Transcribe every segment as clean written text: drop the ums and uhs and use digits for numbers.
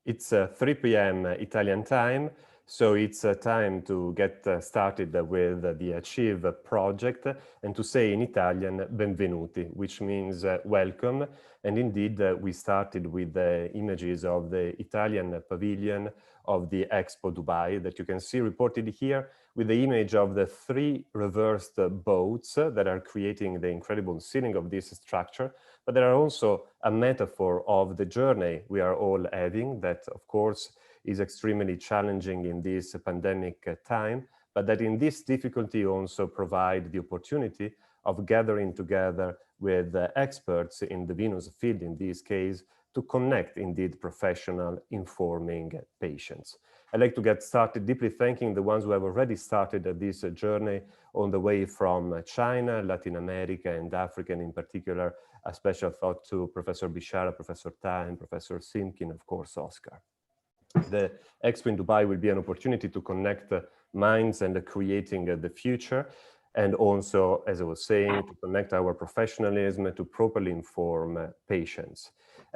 It's 3 p.m. Italian time, so it's time to get started with the Achieve project and to say in Italian benvenuti, which means welcome. And indeed, we started with the images of the Italian pavilion of the Expo Dubai that you can see reported here with the image of the 3 reversed boats that are creating the incredible ceiling of this structure. But there are also a metaphor of the journey we are all having that, of course, is extremely challenging in this pandemic time, but that in this difficulty also provide the opportunity of gathering together with experts in the venous field, in this case, to connect indeed professional informing patients. I'd like to get started deeply thanking the ones who have already started this journey on the way from China, Latin America, and Africa, and in particular, a special thought to Professor Bishara, Professor Ta, and Professor Simkin, of course, Oscar. The Expo in Dubai will be an opportunity to connect minds and creating the future, and also, as I was saying, to connect our professionalism to properly inform patients.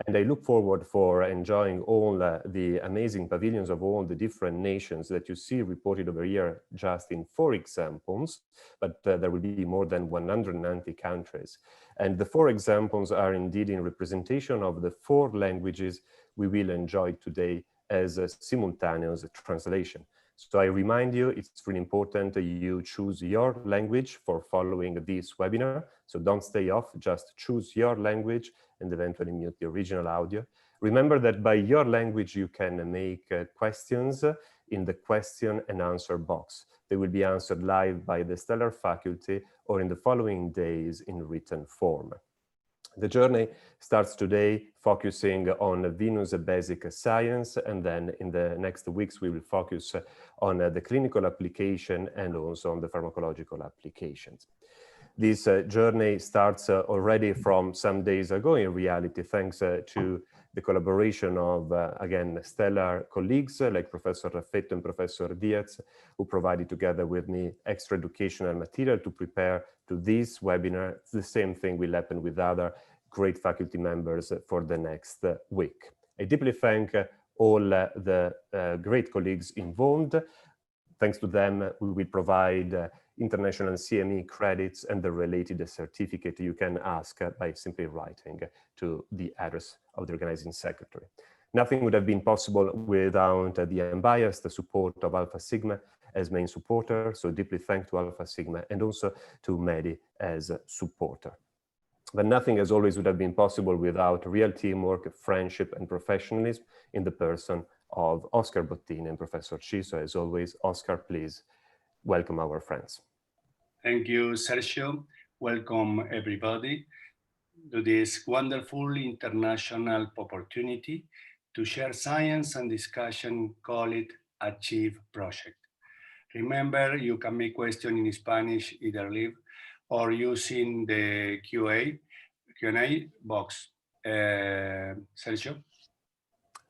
And I look forward for enjoying all the amazing pavilions of all the different nations that you see reported over here just in 4 examples, but there will be more than 190 countries. And the 4 examples are indeed in representation of the 4 languages we will enjoy today as a simultaneous translation. So I remind you, it's really important that you choose your language for following this webinar. So don't stay off, just choose your language and eventually mute the original audio. Remember that by your language, you can make questions in the question and answer box. They will be answered live by the Stellar faculty or in the following days in written form. The journey starts today focusing on venous basic science, and then in the next weeks we will focus on the clinical application and also on the pharmacological applications. This journey starts already from some days ago in reality, thanks to the collaboration of, again, stellar colleagues like Professor Raffetto and Professor Diaz, who provided together with me extra educational material to prepare to this webinar. The same thing will happen with other great faculty members for the next week. I deeply thank all the great colleagues involved. Thanks to them, we will provide international CME credits and the related certificate you can ask by simply writing to the address of the organizing secretary. Nothing would have been possible without the unbiased support of Alpha Sigma as main supporter, so deeply thank to Alpha Sigma and also to Medi as a supporter. But nothing, as always, would have been possible without real teamwork, friendship, and professionalism in the person of Oscar Bottini and Professor Chi. So as always, Oscar, please welcome our friends. Thank you, Sergio. Welcome, everybody, to this wonderful international opportunity to share science and discussion, call it Achieve Project. Remember, you can make questions in Spanish, either live or using the Q&A box. Sergio?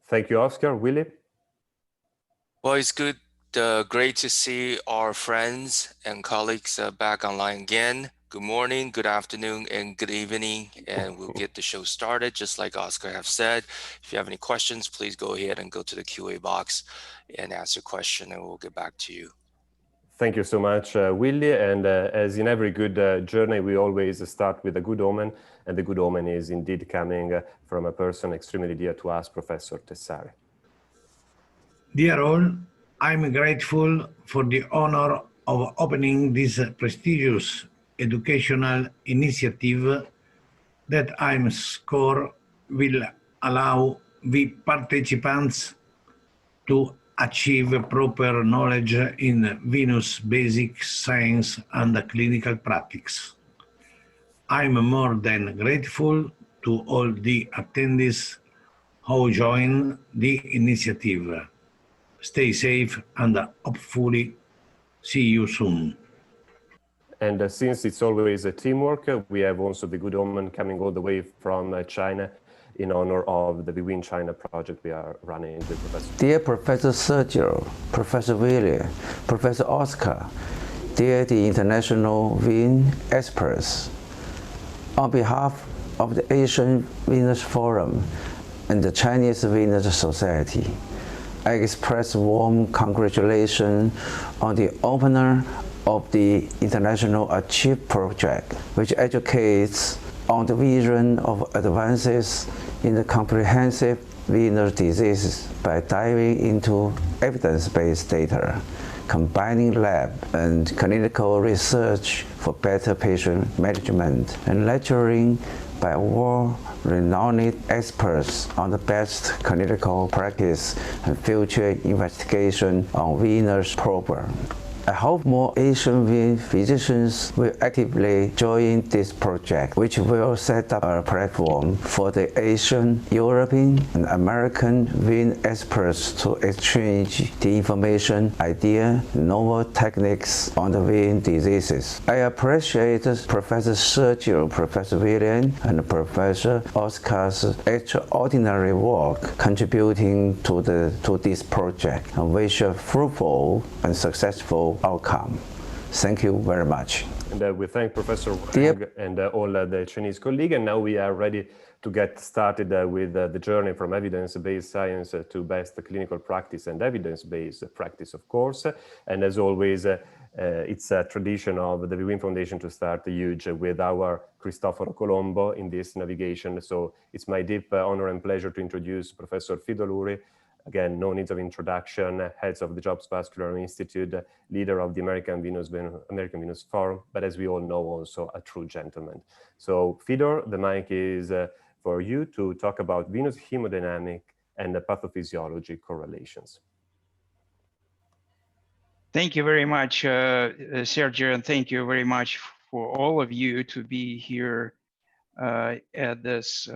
Thank you, Oscar. Willie? Well, it's good, great to see our friends and colleagues back online again. Good morning, good afternoon, and good evening, and we'll get the show started. Just like Oscar have said, if you have any questions, please go ahead and go to the QA box and ask your question, and we'll get back to you. Thank you so much, Willie. And as in every good journey, we always start with a good omen, and the good omen is indeed coming from a person extremely dear to us, Professor Tessari. Dear all, I'm grateful for the honor of opening this prestigious educational initiative that I'm sure will allow the participants to achieve proper knowledge in venous basic science and clinical practice. I'm more than grateful to all the attendees who joined the initiative. Stay safe and hopefully see you soon. And since it's always a teamwork, we have also the good omen coming all the way from China in honor of the Bewin China project we are running with Professor. Dear Professor Sergio, Professor Willie, Professor Oscar, dear the international VIN experts, on behalf of the Asian Venous Forum, and the Chinese Venous Society. I express warm congratulations on the opener of the International Achieve Project, which educates on the vision of advances in the comprehensive venous diseases by diving into evidence-based data, combining lab and clinical research for better patient management, and lecturing by world-renowned experts on the best clinical practice and future investigation on venous program. I hope more Asian vein physicians will actively join this project, which will set up a platform for the Asian, European, and American vein experts to exchange the information, idea, novel techniques on the vein diseases. I appreciate Professor Sergio, Professor William, and Professor Oscar's extraordinary work contributing to this project, and wish a fruitful and successful outcome. Thank you very much. And we thank Professor Wang and all the Chinese colleagues. And now we are ready to get started with the journey from evidence-based science to best clinical practice and evidence-based practice, of course. And as always, it's a tradition of the Win Foundation to start huge with our Cristoforo Colombo in this navigation. So it's my deep honor and pleasure to introduce Professor Fidoluri. Again, no needs of introduction, heads of the Jobs Vascular Institute, leader of the American Venous Forum, but as we all know, also a true gentleman. So Fidor, the mic is for you to talk about venous hemodynamic and the pathophysiology correlations. Thank you very much, Sergio, and thank you very much for all of you to be here at this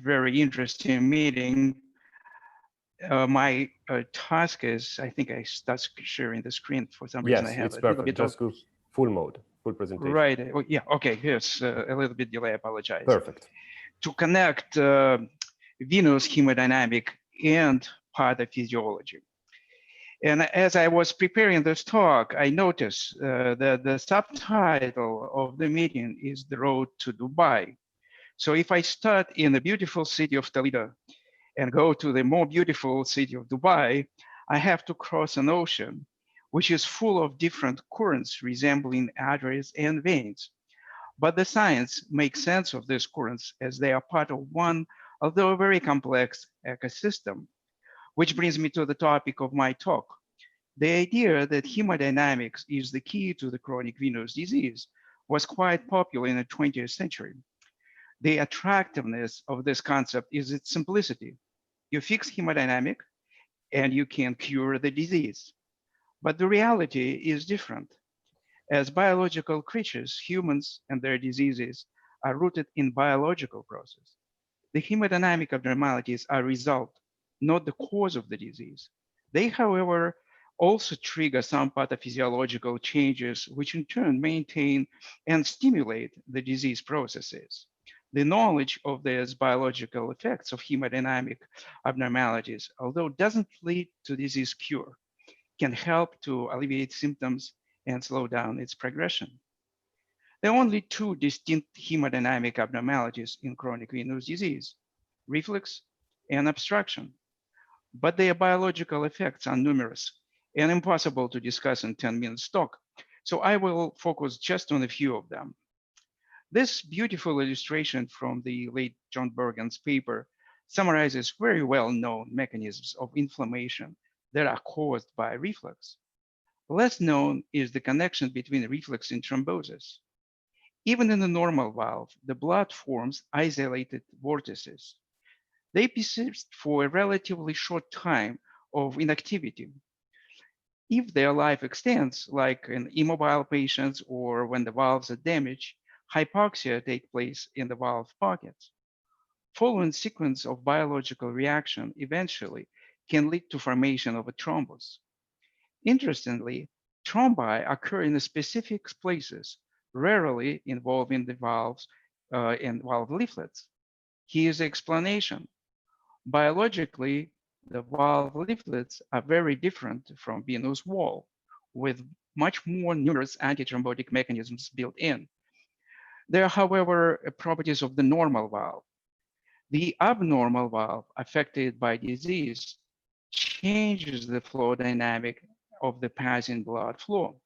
very interesting meeting. My task is, I think I start sharing the screen for some reason. Yes, I have it's perfect. Just go full mode, full presentation. Right. Oh, yeah. Okay. Yes. A little bit delay. I apologize. Perfect. To connect venous hemodynamic and pathophysiology. And as I was preparing this talk, I noticed that the subtitle of the meeting is The Road to Dubai. So if I start in the beautiful city of Toledo and go to the more beautiful city of Dubai, I have to cross an ocean, which is full of different currents resembling arteries and veins. But the science makes sense of these currents as they are part of one, although very complex ecosystem, which brings me to the topic of my talk. The idea that hemodynamics is the key to the chronic venous disease was quite popular in the 20th century. The attractiveness of this concept is its simplicity. You fix hemodynamic and you can cure the disease. But the reality is different. As biological creatures, humans and their diseases are rooted in biological process. The hemodynamic abnormalities are a result, not the cause of the disease. They, however, also trigger some pathophysiological changes, which in turn maintain and stimulate the disease processes. The knowledge of these biological effects of hemodynamic abnormalities, although doesn't lead to disease cure, can help to alleviate symptoms and slow down its progression. There are only two distinct hemodynamic abnormalities in chronic venous disease, reflux and obstruction, but their biological effects are numerous and impossible to discuss in 10 minutes talk. So I will focus just on a few of them. This beautiful illustration from the late John Bergen's paper summarizes very well-known mechanisms of inflammation that are caused by reflux. Less known is the connection between reflux and thrombosis. Even in the normal valve, the blood forms isolated vortices. They persist for a relatively short time of inactivity. If their life extends, like in immobile patients or when the valves are damaged, hypoxia takes place in the valve pockets. Following sequence of biological reaction eventually can lead to formation of a thrombus. Interestingly, thrombi occur in specific places, rarely involving the valves and valve leaflets. Here's the explanation. Biologically, the valve leaflets are very different from venous wall, with much more numerous antithrombotic mechanisms built in. They are, however, properties of the normal valve. The abnormal valve affected by disease changes the flow dynamic of the passing blood flow.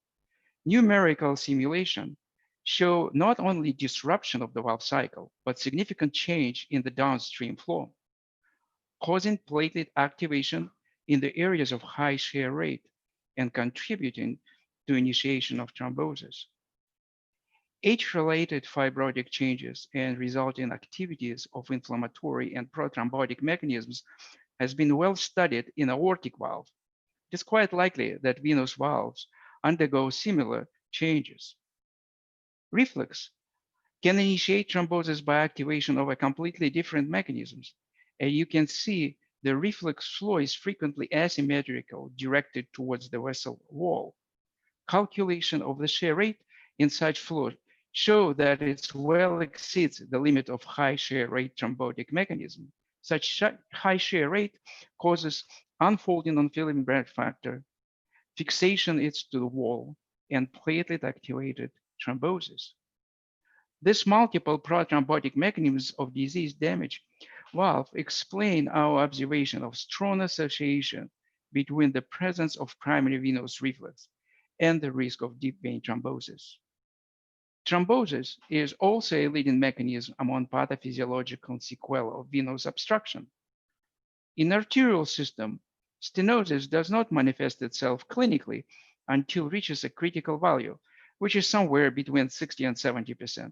Numerical simulation show not only disruption of the valve cycle, but significant change in the downstream flow, causing platelet activation in the areas of high shear rate and contributing to initiation of thrombosis. Age-related fibrotic changes and resulting activities of inflammatory and prothrombotic mechanisms has been well studied in aortic valve. It is quite likely that venous valves undergo similar changes. Reflux can initiate thrombosis by activation of a completely different mechanisms. And you can see the reflux flow is frequently asymmetrical, directed towards the vessel wall. Calculation of the shear rate in such flow show that it well exceeds the limit of high shear rate thrombotic mechanism. Such high shear rate causes unfolding on film breath factor, fixation is to the wall, and platelet activated thrombosis. This multiple prothrombotic mechanisms of disease damage valve explain our observation of strong association between the presence of primary venous reflux and the risk of deep vein thrombosis. Thrombosis is also a leading mechanism among pathophysiological sequelae of venous obstruction. In arterial system, stenosis does not manifest itself clinically until reaches a critical value, which is somewhere between 60 and 70%.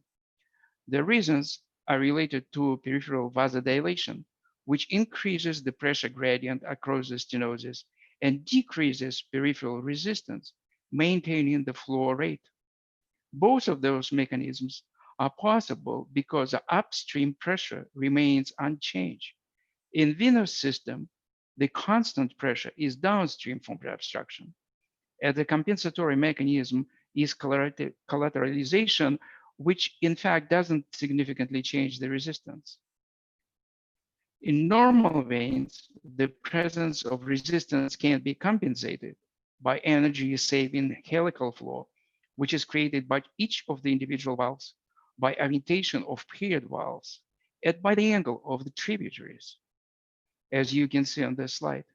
The reasons are related to peripheral vasodilation, which increases the pressure gradient across the stenosis and decreases peripheral resistance, maintaining the flow rate. Both of those mechanisms are possible because the upstream pressure remains unchanged. In venous system, the constant pressure is downstream from the obstruction. And the compensatory mechanism is collateralization, which in fact doesn't significantly change the resistance. In normal veins, the presence of resistance can be compensated by energy-saving helical flow, which is created by each of the individual valves, by orientation of paired valves, and by the angle of the tributaries, as you can see on this slide.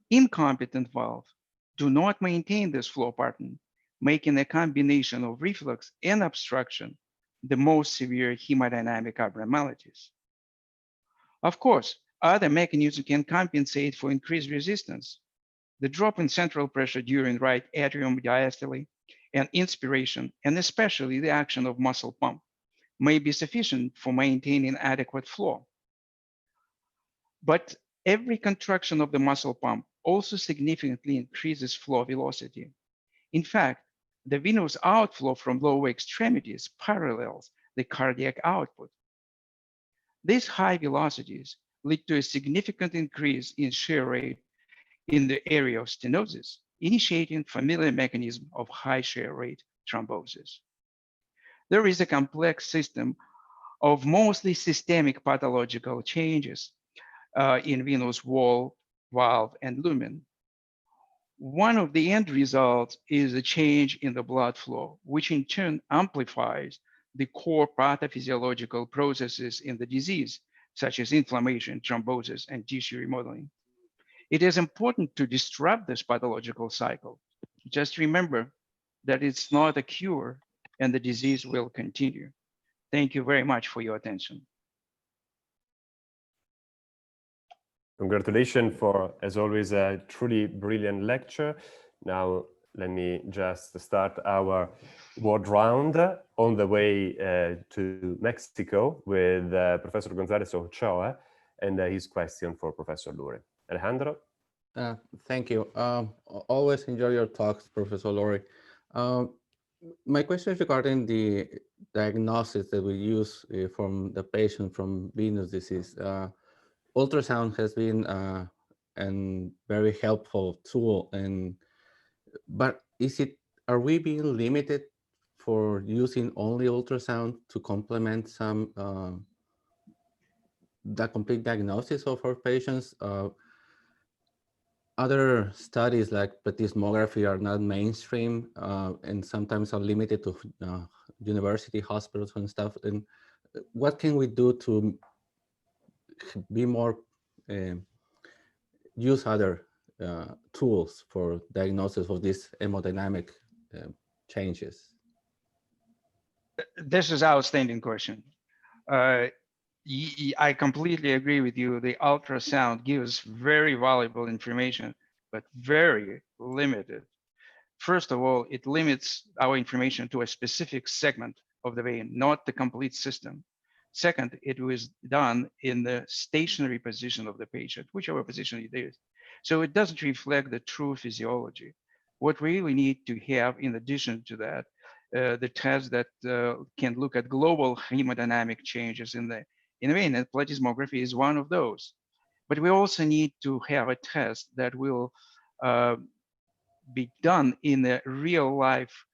Incompetent valves do not maintain this flow pattern, making a combination of reflux and obstruction the most severe hemodynamic abnormalities. Of course, other mechanisms can compensate for increased resistance. The drop in central pressure during right atrium diastole and inspiration, and especially the action of muscle pump, may be sufficient for maintaining adequate flow. But every contraction of the muscle pump also significantly increases flow velocity. In fact, the venous outflow from lower extremities parallels the cardiac output. These high velocities lead to a significant increase in shear rate in the area of stenosis, initiating familiar mechanism of high shear rate thrombosis. There is a complex system of mostly systemic pathological changes in venous wall, valve, and lumen. One of the end results is a change in the blood flow, which in turn amplifies the core pathophysiological processes in the disease, such as inflammation, thrombosis, and tissue remodeling. It is important to disrupt this pathological cycle. Just remember that it's not a cure and the disease will continue. Thank you very much for your attention. Congratulations for, as always, a truly brilliant lecture. Now, let me just start our word round on the way to Mexico with Professor González Ochoa and his question for Professor Luri. Alejandro? Thank you. Always enjoy your talks, Professor Luri. My question is regarding the diagnosis that we use from the patient from venous disease. Ultrasound has been a very helpful tool, but are we being limited for using only ultrasound to complement the complete diagnosis of our patients? Other studies like plethysmography are not mainstream and sometimes are limited to university hospitals and stuff. And what can we do to be more, use other tools for diagnosis of these hemodynamic changes? This is an outstanding question. I completely agree with you. The ultrasound gives very valuable information, but very limited. First of all, it limits our information to a specific segment of the vein, not the complete system. Second, it was done in the stationary position of the patient, whichever position it is. So it doesn't reflect the true physiology. What we really need to have, in addition to that, the test that can look at global hemodynamic changes in the vein, and plethysmography is one of those. But we also need to have a test that will be done in a real life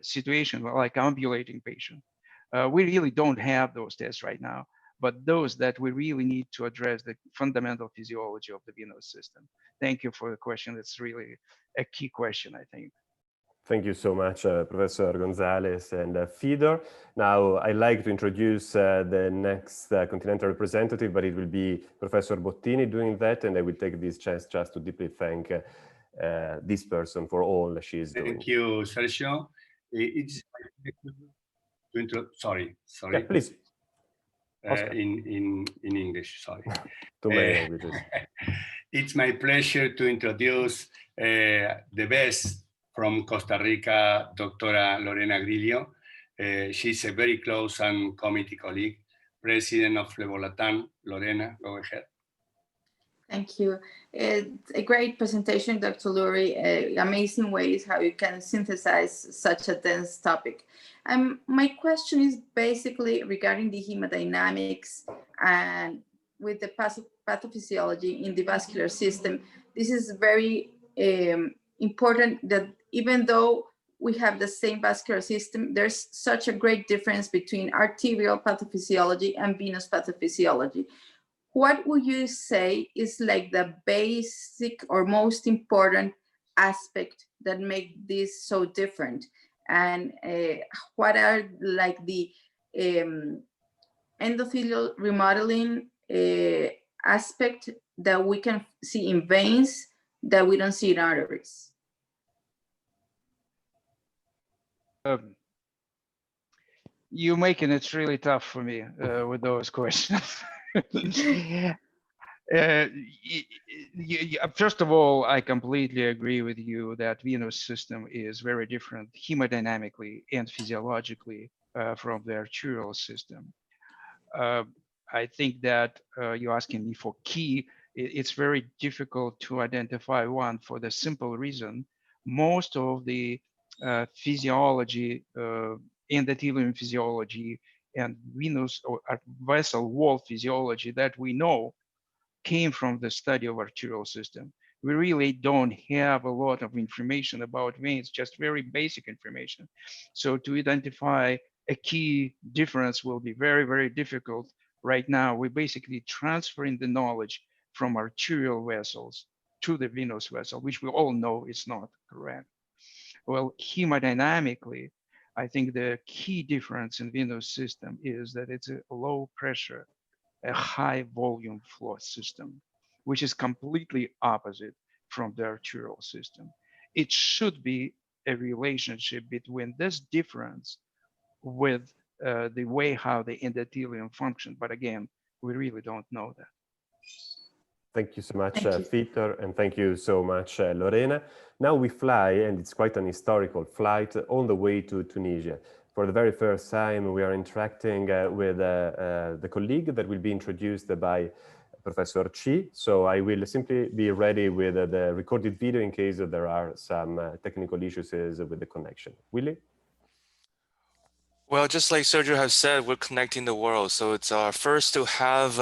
situation, like ambulating patient. We really don't have those tests right now, but those that we really need to address the fundamental physiology of the venous system. Thank you for the question. It's really a key question, I think. Thank you so much, Professor Gonzalez and Fedor. Now, I'd like to introduce the next continental representative, but it will be Professor Bottini doing that, and I will take this chance just to deeply thank this person for all she is doing. Thank you, Sergio. It's sorry. Yeah, please. In English, sorry. Too many languages. It's my pleasure to introduce the best from Costa Rica, Dr. Lorena Grillo. She's a very close and committee colleague, president of Levolatan. Lorena, go ahead. Thank you. It's a great presentation, Dr. Lurie. Amazing ways how you can synthesize such a dense topic. My question is basically regarding the hemodynamics and with the pathophysiology in the vascular system. This is very important that even though we have the same vascular system, there's such a great difference between arterial pathophysiology and venous pathophysiology. What would you say is like the basic or most important aspect that make this so different? And what are like the endothelial remodeling aspect that we can see in veins that we don't see in arteries? You're making it really tough for me with those questions. First of all, I completely agree with you that venous system is very different hemodynamically and physiologically from the arterial system. I think that you're asking me for key. It's very difficult to identify one for the simple reason. Most of the physiology, endothelium physiology, and venous or vessel wall physiology that we know came from the study of arterial system. We really don't have a lot of information about veins, just very basic information. So to identify a key difference will be very, very difficult. Right now, we're basically transferring the knowledge from arterial vessels to the venous vessel, which we all know is not correct. Well, hemodynamically, I think the key difference in venous system is that it's a low pressure, a high volume flow system, which is completely opposite from the arterial system. It should be a relationship between this difference with the way how the endothelium function. But again, we really don't know that. Thank you so much, Fedor, and thank you so much, Lorena. Now we fly, and it's quite an historical flight, all the way to Tunisia. For the very first time, we are interacting with the colleague that will be introduced by Professor Chi. So I will simply be ready with the recorded video in case there are some technical issues with the connection. Willie? Well, just like Sergio has said, we're connecting the world. So it's our first to have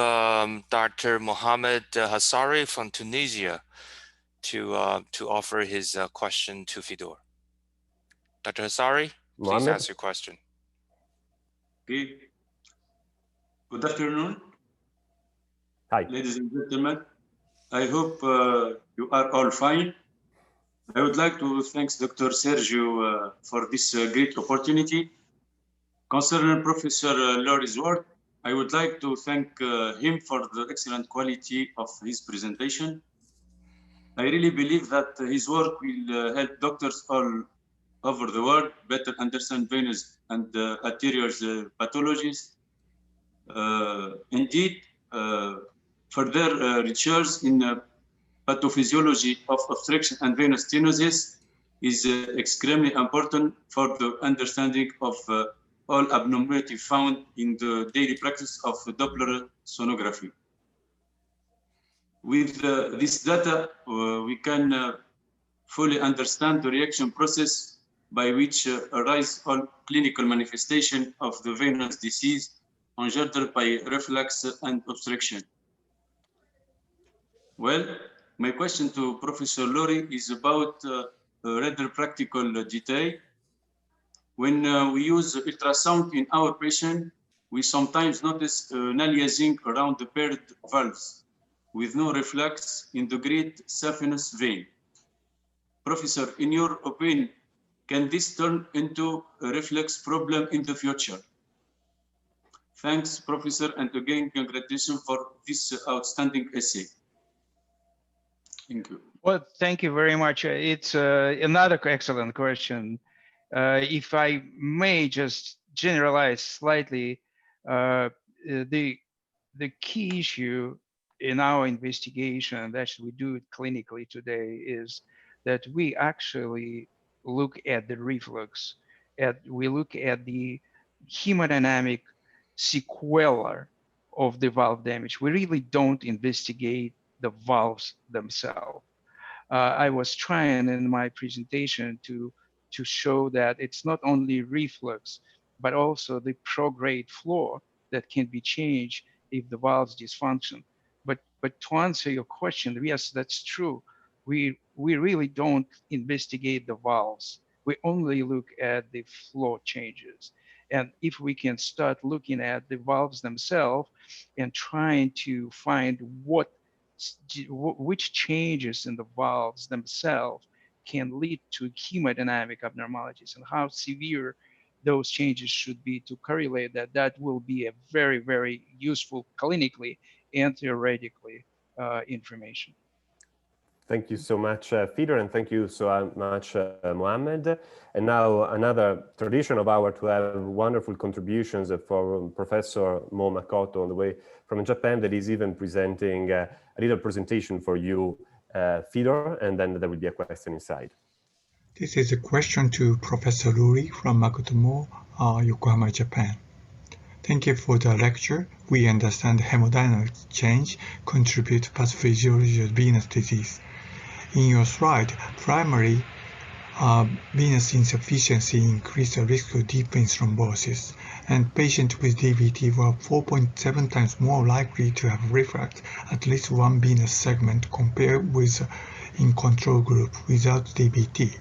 Dr. Mohamed Hassari from Tunisia to offer his question to Fedor. Dr. Hassari, please ask your question. Okay. Good afternoon. Hi. Ladies and gentlemen. I hope you are all fine. I would like to thank Dr. Sergio for this great opportunity. Concerning Professor Laurie's work, I would like to thank him for the excellent quality of his presentation. I really believe that his work will help doctors all over the world better understand venous and arterial pathologies. Indeed, further research in pathophysiology of obstruction and venous stenosis is extremely important for the understanding of all abnormality found in the daily practice of Doppler sonography. With this data, we can fully understand the reaction process by which arise all clinical manifestation of the venous disease engendered by reflux and obstruction. Well, my question to Professor Laurie is about a rather practical detail. When we use ultrasound in our patient, we sometimes notice an aliasing around the paired valves with no reflux in the great saphenous vein. Professor, in your opinion, can this turn into a reflux problem in the future? Thanks, Professor, and again, congratulations for this outstanding essay. Thank you. Well, thank you very much. It's another excellent question. If I may just generalize slightly, the key issue in our investigation, that we do it clinically today, is that we actually look at the reflux, we look at the hemodynamic sequela of the valve damage. We really don't investigate the valves themselves. I was trying in my presentation to show that it's not only reflux, but also the prograde flow that can be changed if the valves dysfunction. But to answer your question, yes, that's true. We really don't investigate the valves. We only look at the flow changes. And if we can start looking at the valves themselves and trying to find which changes in the valves themselves can lead to hemodynamic abnormalities and how severe those changes should be to correlate that will be a very, very useful clinically and theoretically information. Thank you so much, Fidor, and thank you so much, Mohammed. And now another tradition of ours to have wonderful contributions for Professor Mo Makoto on the way from Japan, that is even presenting a little presentation for you, Fidor, and then there will be a question inside. This is a question to Professor Ruri from Makoto Mo, Yokohama, Japan. Thank you for the lecture. We understand hemodynamic change contribute to pathophysiology of venous disease. In your slide, primary venous insufficiency increased the risk of deep vein thrombosis, and patients with DVT were 4.7 times more likely to have reflux at least one venous segment compared with in control group without DVT.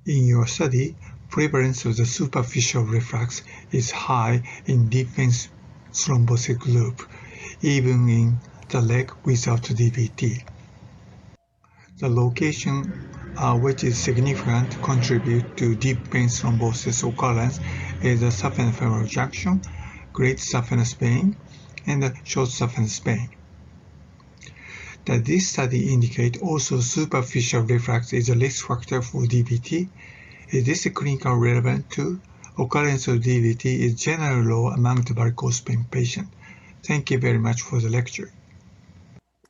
In your study, prevalence of the superficial reflux is high in deep vein thrombosis group, even in the leg without DVT. The location which is significant contribute to deep vein thrombosis occurrence is the saphenofemoral junction, great saphenous vein, and the short saphenous vein. Does this study indicate also superficial reflux is a risk factor for DVT? Is this clinically relevant too? Occurrence of DVT is generally low among the varicose vein patients. Thank you very much for the lecture.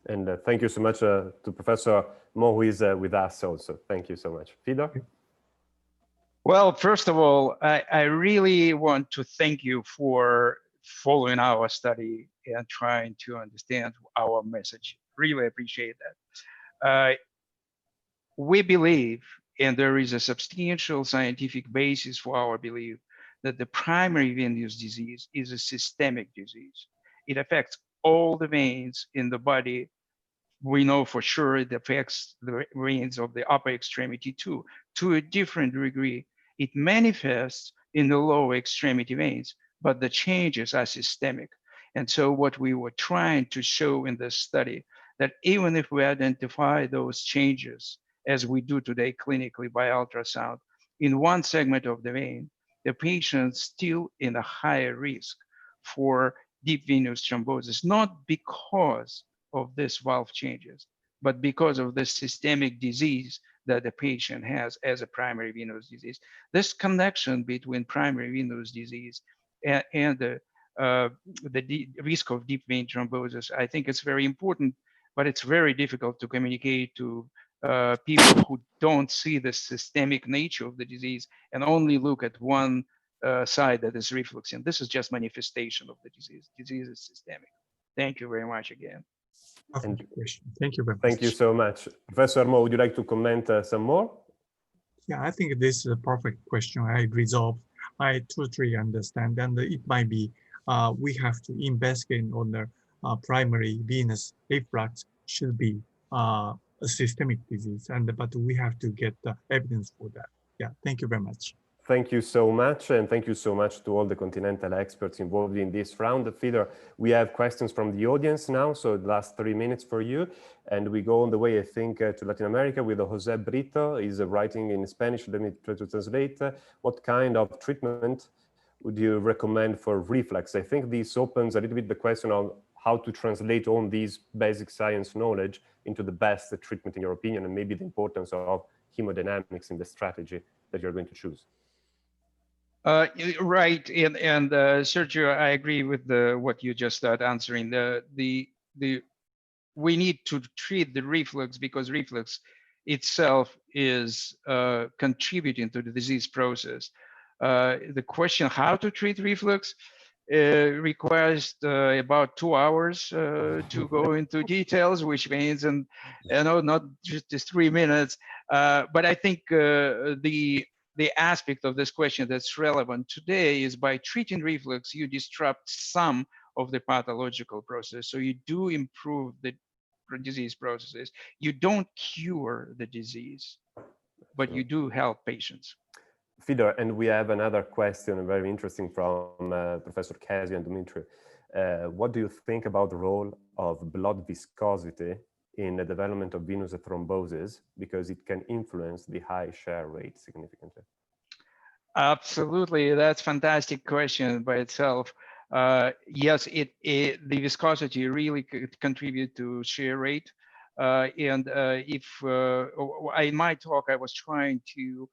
And thank you so much to Professor Mo, who is with us also. Thank you so much. Fidor? Well, first of all, I really want to thank you for following our study and trying to understand our message. Really appreciate that. We believe, and there is a substantial scientific basis for our belief, that the primary venous disease is a systemic disease. It affects all the veins in the body. We know for sure it affects the veins of the upper extremity too, to a different degree. It manifests in the lower extremity veins, but the changes are systemic. And so what we were trying to show in this study, that even if we identify those changes, as we do today clinically by ultrasound, in one segment of the vein, the patient still in a higher risk for deep venous thrombosis, not because of this valve changes, but because of the systemic disease that the patient has as a primary venous disease. This connection between primary venous disease and the risk of deep vein thrombosis, I think it's very important, but it's very difficult to communicate to people who don't see the systemic nature of the disease and only look at one side, that is reflux. And this is just manifestation of the disease. Disease is systemic. Thank you very much again. Thank you very much. Thank you so much. Professor Mo, would you like to comment some more? Yeah, I think this is a perfect question. I totally understand, and it might be we have to investigate on the primary venous reflux should be a systemic disease, but we have to get the evidence for that. Yeah, thank you very much. Thank you so much, and thank you so much to all the continental experts involved in this round. Fidor, we have questions from the audience now, so the last 3 minutes for you. And we go on the way, I think, to Latin America with Jose Brito. He's writing in Spanish. Let me try to translate. What kind of treatment would you recommend for reflux? I think this opens a little bit the question on how to translate all these basic science knowledge into the best treatment in your opinion, and maybe the importance of hemodynamics in the strategy that you're going to choose. Right, and Sergio, I agree with what you just started answering. We need to treat the reflux because reflux itself is contributing to the disease process. The question how to treat reflux requires about 2 hours to go into details, which means, and not just 3 minutes. But I think the aspect of this question that's relevant today is by treating reflux, you disrupt some of the pathological process. So you do improve the disease processes. You don't cure the disease, but you do help patients. Fidor, and we have another question, very interesting, from Professor Casio and Dimitri. What do you think about the role of blood viscosity in the development of venous thrombosis, because it can influence the high share rate significantly? Absolutely, that's a fantastic question by itself. Yes, the viscosity really could contribute to share rate. In my talk, I was trying to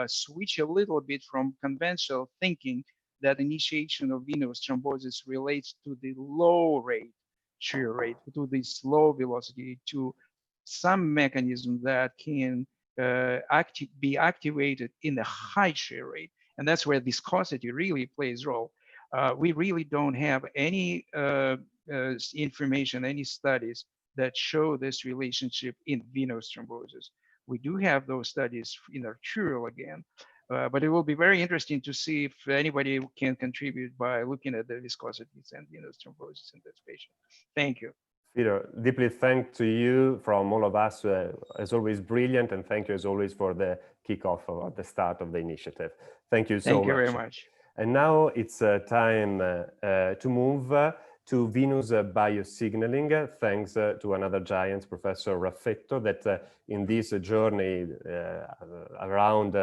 switch a little bit from conventional thinking that initiation of venous thrombosis relates to the low rate shear rate, to the slow velocity, to some mechanism that can be activated in the high shear rate. And that's where viscosity really plays a role. We really don't have any information, any studies that show this relationship in venous thrombosis. We do have those studies in arterial again, but it will be very interesting to see if anybody can contribute by looking at the viscosities and venous thrombosis in this patient. Thank you. Peter, deeply thank to you from all of us, as always brilliant, and thank you as always for the kickoff at the start of the initiative. Thank you so much. Thank you very much. And now it's time to move to venous biosignaling, thanks to another giant, Professor Raffetto, that in this journey around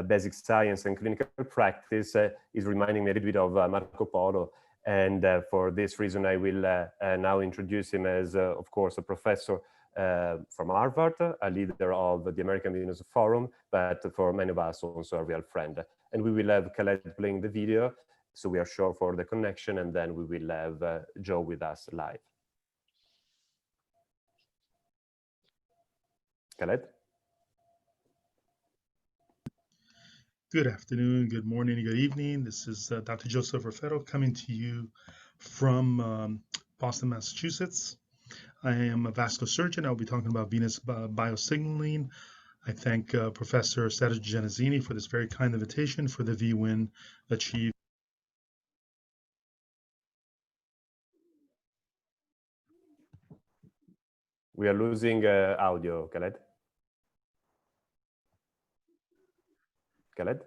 basic science and clinical practice is reminding me a little bit of Marco Polo. And for this reason, I will now introduce him as, of course, a professor from Harvard, a leader of the American Venous Forum, but for many of us also a real friend. And we will have Khaled playing the video, so we are sure for the connection, and then we will have Joe with us live. Khaled? Good afternoon, good morning, good evening. This is Dr. Joseph Raffetto coming to you from Boston, Massachusetts. I am a vascular surgeon. I'll be talking about venous biosignaling. I thank Professor Sergio Genesini for this very kind invitation for the VWIN Achieve. We are losing audio, Khaled. Khaled?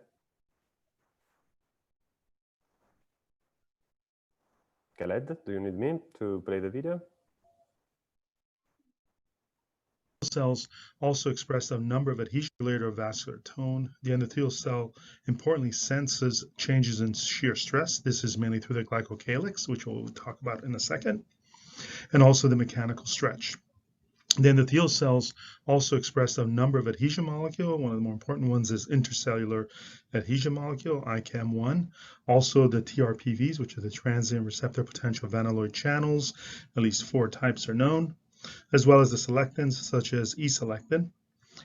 Khaled, do you need me to play the video? cells also express a number of adhesion regulator of vascular tone. The endothelial cell importantly senses changes in shear stress. This is mainly through the glycocalyx, which we'll talk about in a second, and also the mechanical stretch. The endothelial cells also express a number of adhesion molecule. One of the more important ones is intercellular adhesion molecule, ICAM1. Also the TRPVs, which are the transient receptor potential vanilloid channels. At least 4 types are known, as well as the selectins such as E-selectin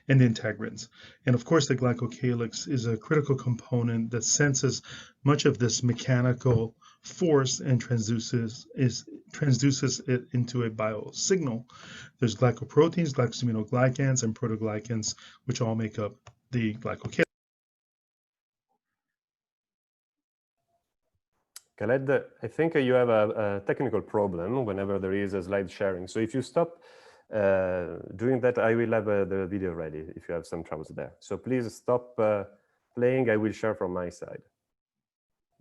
and the integrins. And of course, the glycocalyx is a critical component that senses much of this mechanical force and transduces it into a biosignal. There's glycoproteins, glycosaminoglycans, and proteoglycans, which all make up the glycocalyx. Khaled, I think you have a technical problem whenever there is a slide sharing. So if you stop doing that, I will have the video ready if you have some troubles there. So please stop playing. I will share from my side.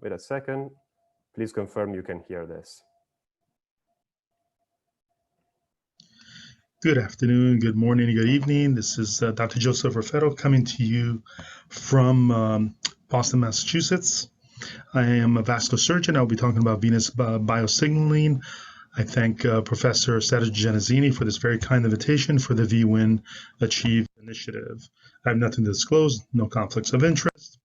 Wait a second. Please confirm you can hear this. Good afternoon, good morning, good evening. This is Dr. Joseph Raffetto coming to you from Boston, Massachusetts. I am a vascular surgeon. I'll be talking about venous biosignaling. I thank Professor Sergio Genesini for this very kind invitation for the VWIN Achieve initiative. I have nothing to disclose, no conflicts of interest.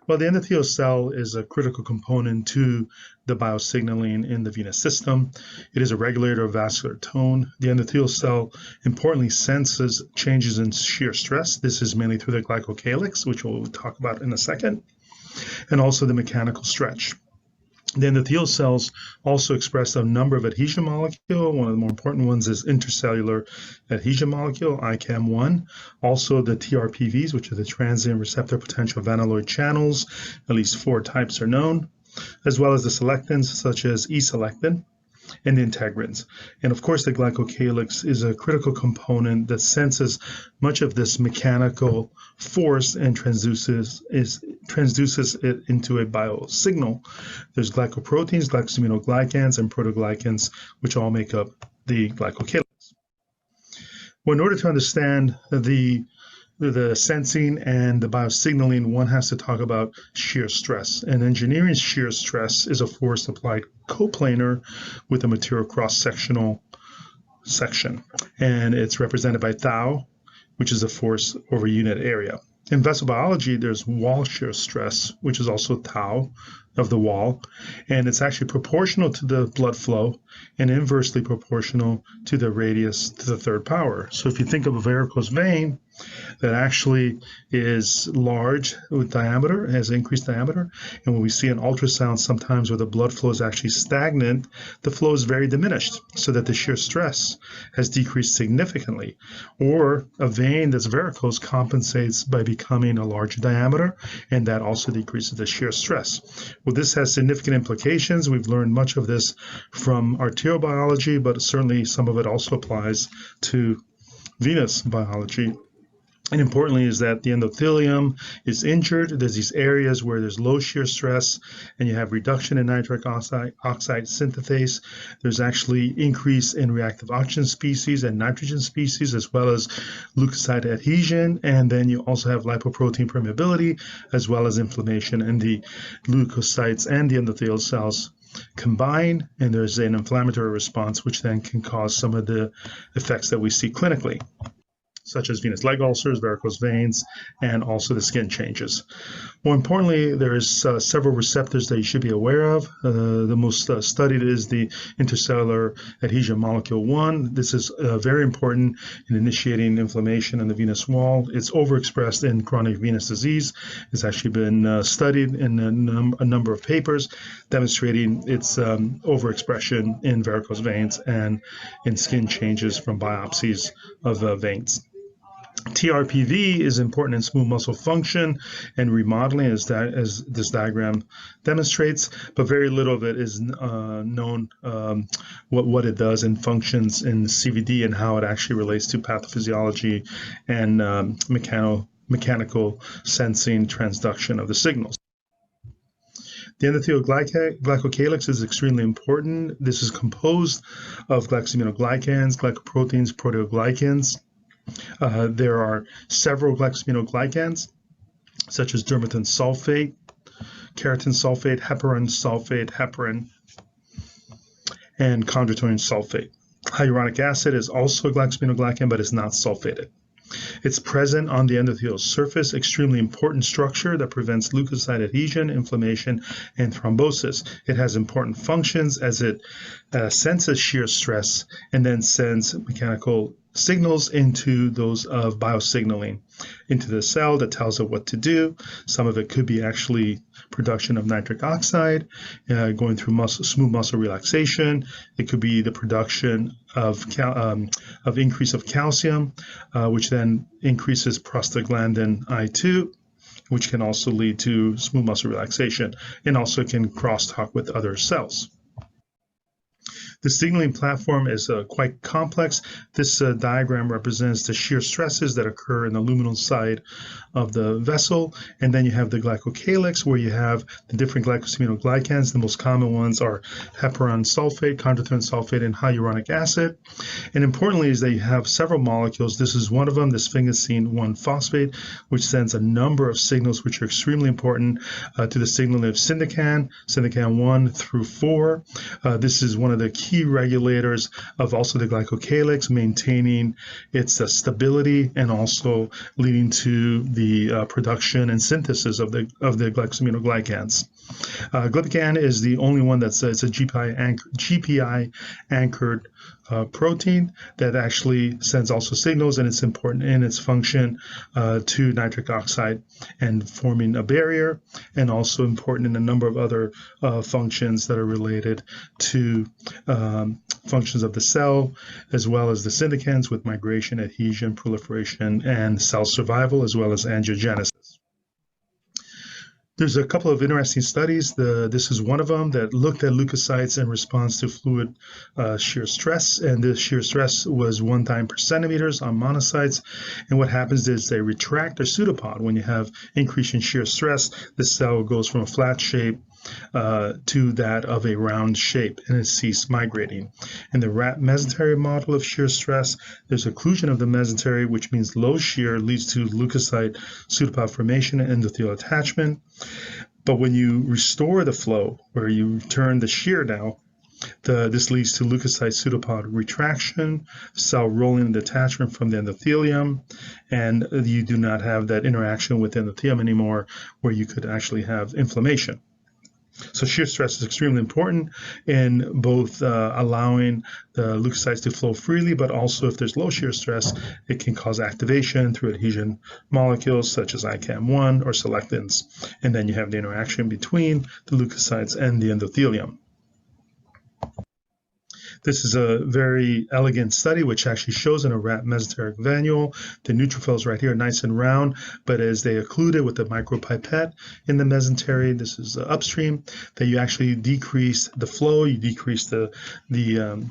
Well, the endothelial cell is a critical component to the biosignaling in the venous system. It is a regulator of vascular tone. The endothelial cell importantly senses changes in shear stress. This is mainly through the glycocalyx, which we'll talk about in a second, and also the mechanical stretch. The endothelial cells also express a number of adhesion molecule. One of the more important ones is intercellular adhesion molecule, ICAM1. Also the TRPVs, which are the transient receptor potential vanilloid channels. At least 4 types are known, as well as the selectins such as E-selectin and the integrins. And of course, the glycocalyx is a critical component that senses much of this mechanical force and transduces it into a biosignal. There's glycoproteins, glycosaminoglycans, and proteoglycans, which all make up the glycocalyx. Well, in order to understand the sensing and the biosignaling, one has to talk about shear stress. And engineering shear stress is a force applied coplanar with a material cross-sectional section. And it's represented by tau, which is a force over unit area. In vessel biology, there's wall shear stress, which is also tau of the wall, and it's actually proportional to the blood flow and inversely proportional to the radius to the 3rd power. So if you think of a varicose vein that actually is large with diameter, has increased diameter, and when we see an ultrasound sometimes where the blood flow is actually stagnant, the flow is very diminished so that the shear stress has decreased significantly. Or a vein that's varicose compensates by becoming a larger diameter, and that also decreases the shear stress. Well, this has significant implications. We've learned much of this from arterial biology, but certainly some of it also applies to venous biology. And importantly is that the endothelium is injured. There's these areas where there's low shear stress and you have reduction in nitric oxide synthetase. There's actually increase in reactive oxygen species and nitrogen species, as well as leukocyte adhesion. And then you also have lipoprotein permeability, as well as inflammation in the leukocytes and the endothelial cells combine, and there's an inflammatory response, which then can cause some of the effects that we see clinically, such as venous leg ulcers, varicose veins, and also the skin changes. More importantly, there's several receptors that you should be aware of. The most studied is the intercellular adhesion molecule 1. This is very important in initiating inflammation in the venous wall. It's overexpressed in chronic venous disease. It's actually been studied in a number of papers demonstrating its overexpression in varicose veins and in skin changes from biopsies of veins. TRPV is important in smooth muscle function and remodeling, as this diagram demonstrates, but very little of it is known what it does and functions in CVD and how it actually relates to pathophysiology and mechanical sensing transduction of the signals. The endothelial glycocalyx is extremely important. This is composed of glycosaminoglycans, glycoproteins, proteoglycans. There are several glycosaminoglycans, such as dermatan sulfate, keratin sulfate, heparin sulfate, heparin, and chondroitin sulfate. Hyaluronic acid is also a glycosaminoglycan, but is not sulfated. It's present on the endothelial surface, extremely important structure that prevents leukocyte adhesion, inflammation, and thrombosis. It has important functions as it senses shear stress and then sends mechanical signals into those of biosignaling into the cell that tells it what to do. Some of it could be actually production of nitric oxide, going through smooth muscle relaxation. It could be the production of increase of calcium, which then increases prostaglandin I2, which can also lead to smooth muscle relaxation, and also can crosstalk with other cells. The signaling platform is quite complex. This diagram represents the shear stresses that occur in the luminal side of the vessel. And then you have the glycocalyx, where you have the different glycosaminoglycans. The most common ones are heparin sulfate, chondroitin sulfate, and hyaluronic acid. And importantly is that you have several molecules. This is one of them, the sphingosine 1-phosphate, which sends a number of signals which are extremely important to the signaling of syndecan 1 through 4. This is one of the key regulators of also the glycocalyx, maintaining its stability and also leading to the production and synthesis of the glycosaminoglycans. Glypican is the only one that's it's a GPI anchored protein that actually sends also signals, and it's important in its function to nitric oxide and forming a barrier, and also important in a number of other functions that are related to functions of the cell, as well as the syndicans with migration, adhesion, proliferation, and cell survival, as well as angiogenesis. There's a couple of interesting studies. This is one of them that looked at leukocytes in response to fluid shear stress, and this shear stress was 1 time per centimeters on monocytes. And what happens is they retract their pseudopod. When you have increase in shear stress, the cell goes from a flat shape to that of a round shape, and it ceased migrating. In the rat mesentery model of shear stress, there's occlusion of the mesentery, which means low shear leads to leukocyte pseudopod formation and endothelial attachment. But when you restore the flow, where you turn the shear now, this leads to leukocyte pseudopod retraction, cell rolling and detachment from the endothelium, and you do not have that interaction with the endothelium anymore, where you could actually have inflammation. So shear stress is extremely important in both allowing the leukocytes to flow freely, but also if there's low shear stress, it can cause activation through adhesion molecules such as ICAM1 or selectins. And then you have the interaction between the leukocytes and the endothelium. This is a very elegant study which actually shows in a rat mesenteric venule the neutrophils right here, nice and round, but as they occluded with the micropipette in the mesentery, this is upstream, that you actually decrease the flow, you decrease the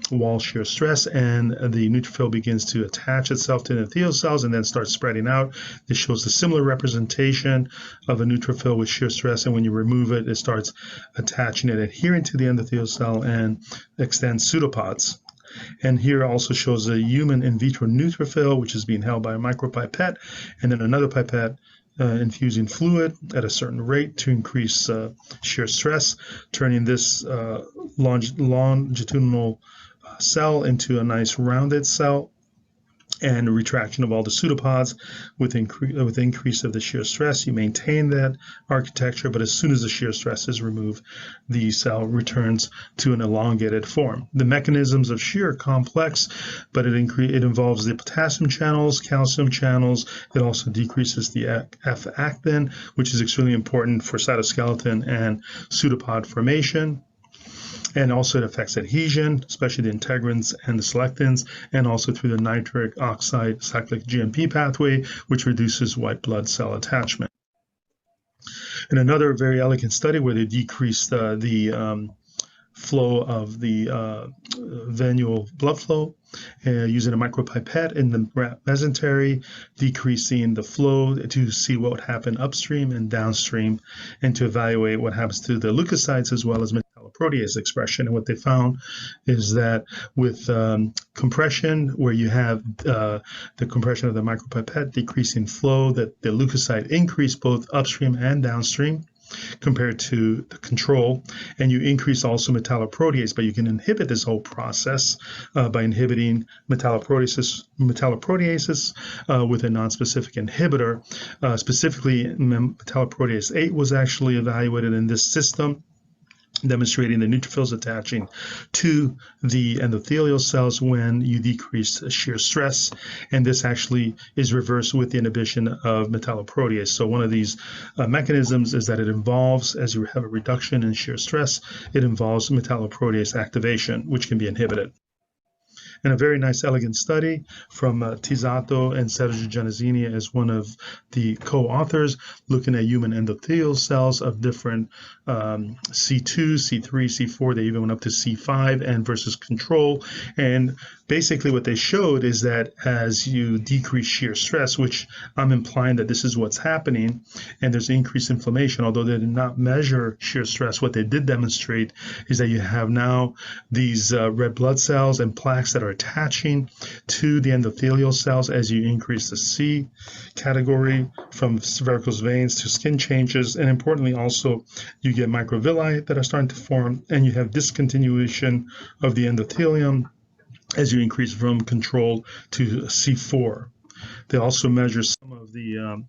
wall shear stress, and the neutrophil begins to attach itself to endothelial cells and then start spreading out. This shows a similar representation of a neutrophil with shear stress, and when you remove it, it starts attaching and adhering to the endothelial cell and extends pseudopods. And here also shows a human in vitro neutrophil, which is being held by a micropipette, and then another pipette infusing fluid at a certain rate to increase shear stress, turning this longitudinal cell into a nice rounded cell, and retraction of all the pseudopods with increase of the shear stress. You maintain that architecture, but as soon as the shear stress is removed, the cell returns to an elongated form. The mechanisms of shear are complex, but it involves the potassium channels, calcium channels. It also decreases the F-actin, which is extremely important for cytoskeleton and pseudopod formation. And also it affects adhesion, especially the integrins and the selectins, and also through the nitric oxide cyclic GMP pathway, which reduces white blood cell attachment. In another very elegant study where they decreased the flow of the venule blood flow using a micropipette in the mesentery, decreasing the flow to see what would happen upstream and downstream, and to evaluate what happens to the leukocytes as well as metalloproteins metalloprotease expression. And what they found is that with compression, where you have the compression of the micropipette decreasing flow, that the leukocyte increase both upstream and downstream compared to the control, and you increase also metalloprotease, but you can inhibit this whole process by inhibiting metalloproteases with a non-specific inhibitor. Specifically, metalloprotease 8 was actually evaluated in this system, demonstrating the neutrophils attaching to the endothelial cells when you decrease shear stress, and this actually is reversed with the inhibition of metalloprotease. So one of these mechanisms is that it involves, as you have a reduction in shear stress, it involves metalloprotease activation, which can be inhibited. And a very nice, elegant study from Tisato and Sergio Giannazzini as one of the co-authors, looking at human endothelial cells of different C2, C3, C4, they even went up to C5 and versus control. And basically what they showed is that as you decrease shear stress, which I'm implying that this is what's happening, and there's increased inflammation, although they did not measure shear stress, what they did demonstrate is that you have now these red blood cells and plaques that are attaching to the endothelial cells as you increase the C category from varicose veins to skin changes. And importantly, also, you get microvilli that are starting to form, and you have discontinuation of the endothelium as you increase from control to C4. They also measure some of the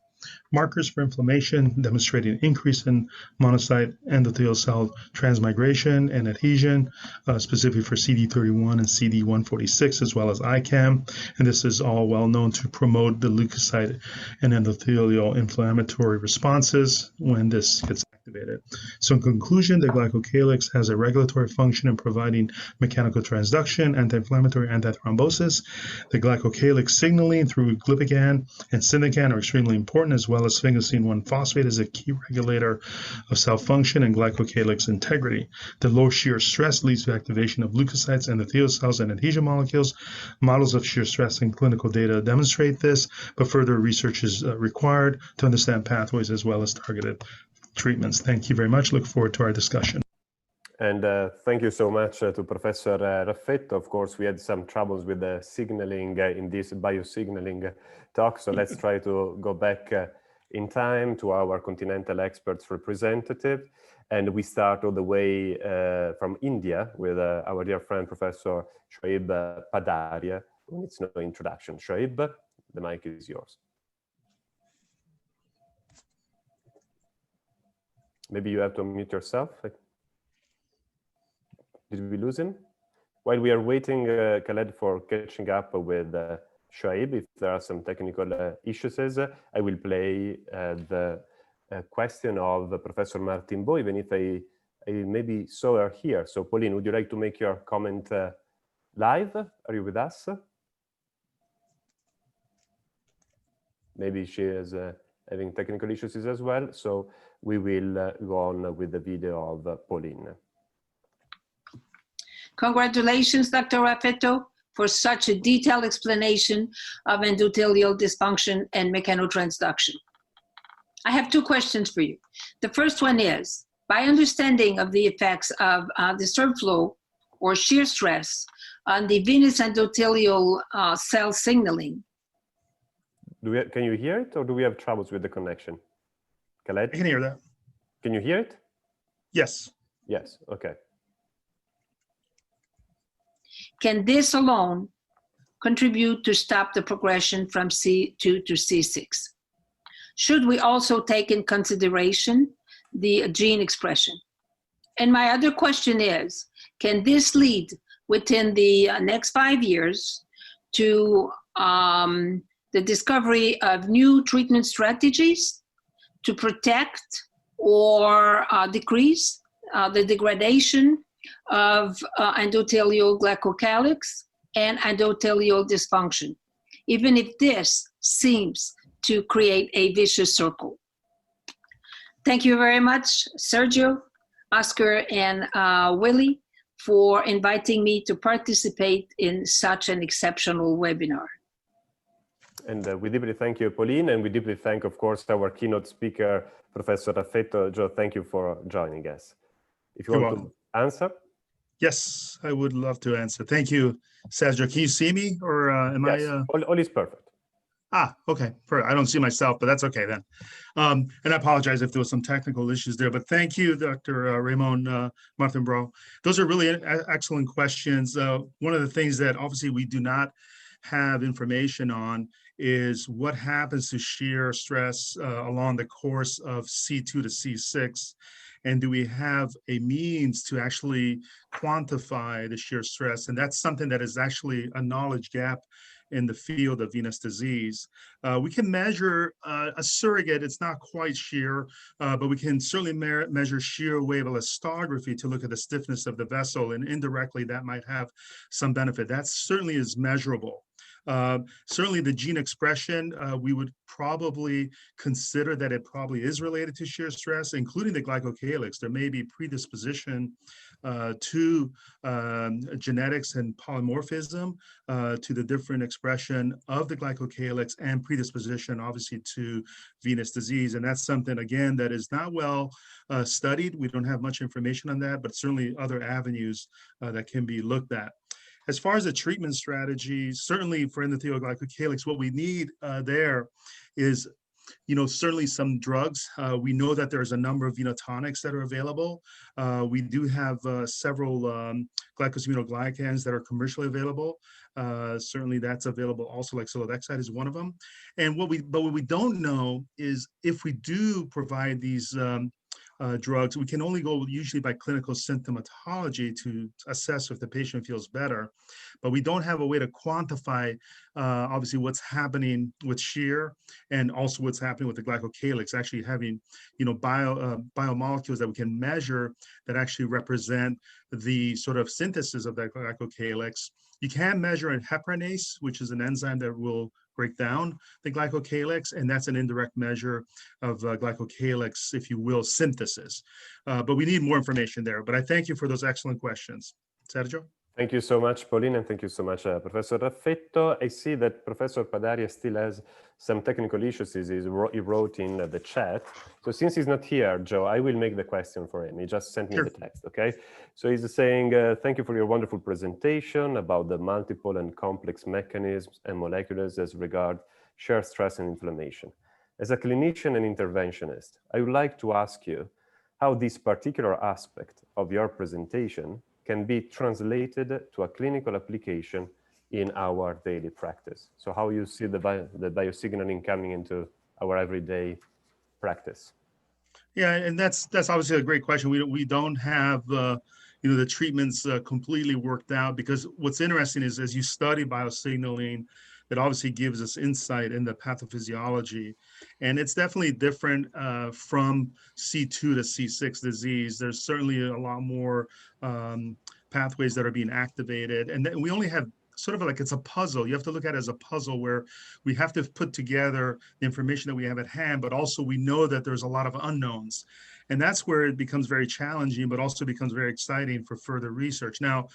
markers for inflammation, demonstrating an increase in monocyte endothelial cell transmigration and adhesion, specifically for CD31 and CD146, as well as ICAM. And this is all well known to promote the leukocyte and endothelial inflammatory responses when this gets activated. So in conclusion, the glycocalyx has a regulatory function in providing mechanical transduction, anti-inflammatory, antithrombosis. The glycocalyx signaling through glypican and synacan are extremely important, as well as sphingosine 1-phosphate is a key regulator of cell function and glycocalyx integrity. The low shear stress leads to activation of leukocytes, endothelial cells, and adhesion molecules. Models of shear stress and clinical data demonstrate this, but further research is required to understand pathways as well as targeted treatments. Thank you very much. Look forward to our discussion. And thank you so much to Professor Raffetto. Of course, we had some troubles with the signaling in this biosignaling talk, so let's try to go back in time to our continental experts representative. And we start all the way from India with our dear friend, Professor Shoaib Padaria, who needs no introduction. Shoaib, the mic is yours. Maybe you have to unmute yourself. Did we lose him? While we are waiting, Khaled, for catching up with Shoaib, if there are some technical issues, I will play the question of Professor Martin Bo, even if I maybe saw her here. So Pauline, would you like to make your comment live? Are you with us? Maybe she is having technical issues as well. So we will go on with the video of Pauline. Congratulations, Dr. Raffetto, for such a detailed explanation of endothelial dysfunction and mechanotransduction. I have two questions for you. The first one is, by understanding of the effects of disturbed flow or shear stress on the venous endothelial cell signaling. Can you hear it, or do we have troubles with the connection? Khaled? I can hear that. Can you hear it? Yes. Yes, okay. Can this alone contribute to stop the progression from C2 to C6? Should we also take in consideration the gene expression? And my other question is, can this lead within the next 5 years to the discovery of new treatment strategies to protect or decrease the degradation of endothelial glycocalyx and endothelial dysfunction, even if this seems to create a vicious circle? Thank you very much, Sergio, Oscar, and Willie, for inviting me to participate in such an exceptional webinar. And we deeply thank you, Pauline, and we deeply thank, of course, our keynote speaker, Professor Raffetto. Joe, thank you for joining us. If you You're want welcome. to answer. Yes, I would love to answer. Thank you, Sergio. Can you see me, or am Yes, I? all is perfect. Okay. I don't see myself, but that's okay then. And I apologize if there was some technical issues there, but thank you, Dr. Ramon Martin-Bro. Those are really excellent questions. One of the things that obviously we do not have information on is what happens to shear stress along the course of C2 to C6. And do we have a means to actually quantify the shear stress? And that's something that is actually a knowledge gap in the field of venous disease. We can measure a surrogate, it's not quite shear, but we can certainly measure shear wave elastography to look at the stiffness of the vessel, and indirectly that might have some benefit. That certainly is measurable. Certainly the gene expression, we would probably consider that it probably is related to shear stress, including the glycocalyx. There may be predisposition to genetics and polymorphism to the different expression of the glycocalyx, and predisposition obviously to venous disease. And that's something, again, that is not well studied. We don't have much information on that, but certainly other avenues that can be looked at. As far as the treatment strategy, certainly for endothelial glycocalyx, what we need there is, certainly some drugs. We know that there's a number of venotonics that are available. We do have several glycosaminoglycans that are commercially available. Certainly that's available also, like silodexide is one of them. And what we don't know is if we do provide these drugs, we can only go usually by clinical symptomatology to assess if the patient feels better, but we don't have a way to quantify obviously what's happening with shear and also what's happening with the glycocalyx, actually having biomolecules that we can measure that actually represent the sort of synthesis of that glycocalyx. You can measure a heparinase, which is an enzyme that will break down the glycocalyx, and that's an indirect measure of glycocalyx, if you will, synthesis. But we need more information there. But I thank you for those excellent questions. Sergio? Thank you so much, Pauline, and thank you so much, Professor Raffetto. I see that Professor Padaria still has some technical issues he wrote in the chat. So since he's not here, Joe, I will make the question for him. He just sent me the text, okay? So he's saying, thank you for your wonderful presentation about the multiple and complex mechanisms and molecules as regard shear stress and inflammation. As a clinician and interventionist, I would like to ask you how this particular aspect of your presentation can be translated to a clinical application in our daily practice. So how you see the biosignaling coming into our everyday practice? Yeah, and that's obviously a great question. We don't have the treatments completely worked out, because what's interesting is as you study biosignaling, it obviously gives us insight into pathophysiology, and it's definitely different from C2 to C6 disease. There's certainly a lot more pathways that are being activated, and then we only have sort of like, it's a puzzle. You have to look at it as a puzzle where we have to put together the information that we have at hand, but also we know that there's a lot of unknowns. And that's where it becomes very challenging, but also becomes very exciting for further research. Now,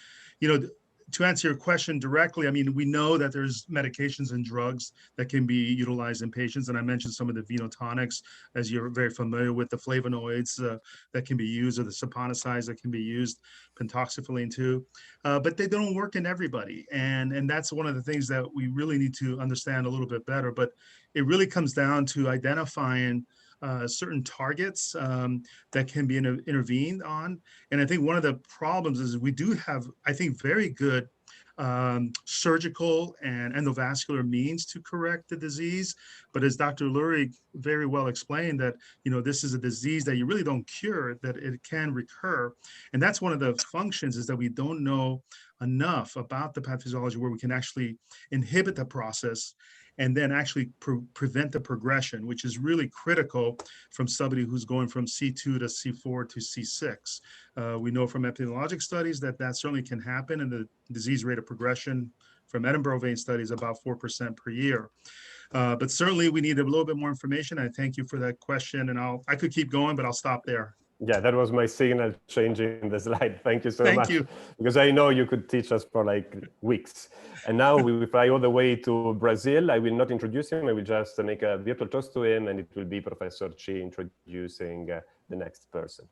to answer your question directly, I mean, we know that there's medications and drugs that can be utilized in patients. And I mentioned some of the venotonics, as you're very familiar with, the flavonoids that can be used, or the saponicides that can be used, pentoxifylline too. But they don't work in everybody. And that's one of the things that we really need to understand a little bit better. But it really comes down to identifying certain targets that can be intervened on. And I think one of the problems is we do have, I think, very good surgical and endovascular means to correct the disease. But as Dr. Lurie very well explained, that this is a disease that you really don't cure, that it can recur. And that's one of the functions, is that we don't know enough about the pathophysiology where we can actually inhibit the process and then actually prevent the progression, which is really critical from somebody who's going from C2 to C4 to C6. We know from epidemiologic studies that certainly can happen, and the disease rate of progression from Edinburgh vein studies about 4% per year. But certainly we need a little bit more information. I thank you for that question, and I could keep going, but I'll stop there. Yeah, that was my signal changing the slide. Thank you so much. Thank you. Because I know you could teach us for like weeks. And now we will fly all the way to Brazil. I will not introduce him. I will just make a virtual toast to him, and it will be Professor Chi introducing the next person.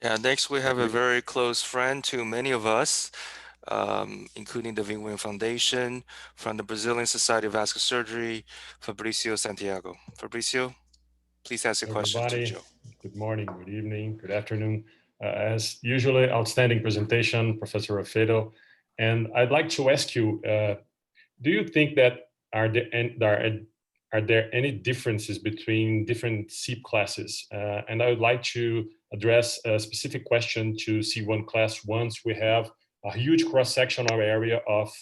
Yeah, next we have a very close friend to many of us, including the Wing Foundation, from the Brazilian Society of Vascular Surgery, Fabricio Santiago. Fabricio, please ask your question to Everybody, Joe. good morning, good evening, good afternoon. As usually, outstanding presentation, Professor Raffedo. And I'd like to ask you, do you think that are there any differences between different SEEP classes? And I would like to address a specific question to C1 class once we have a huge cross-sectional area of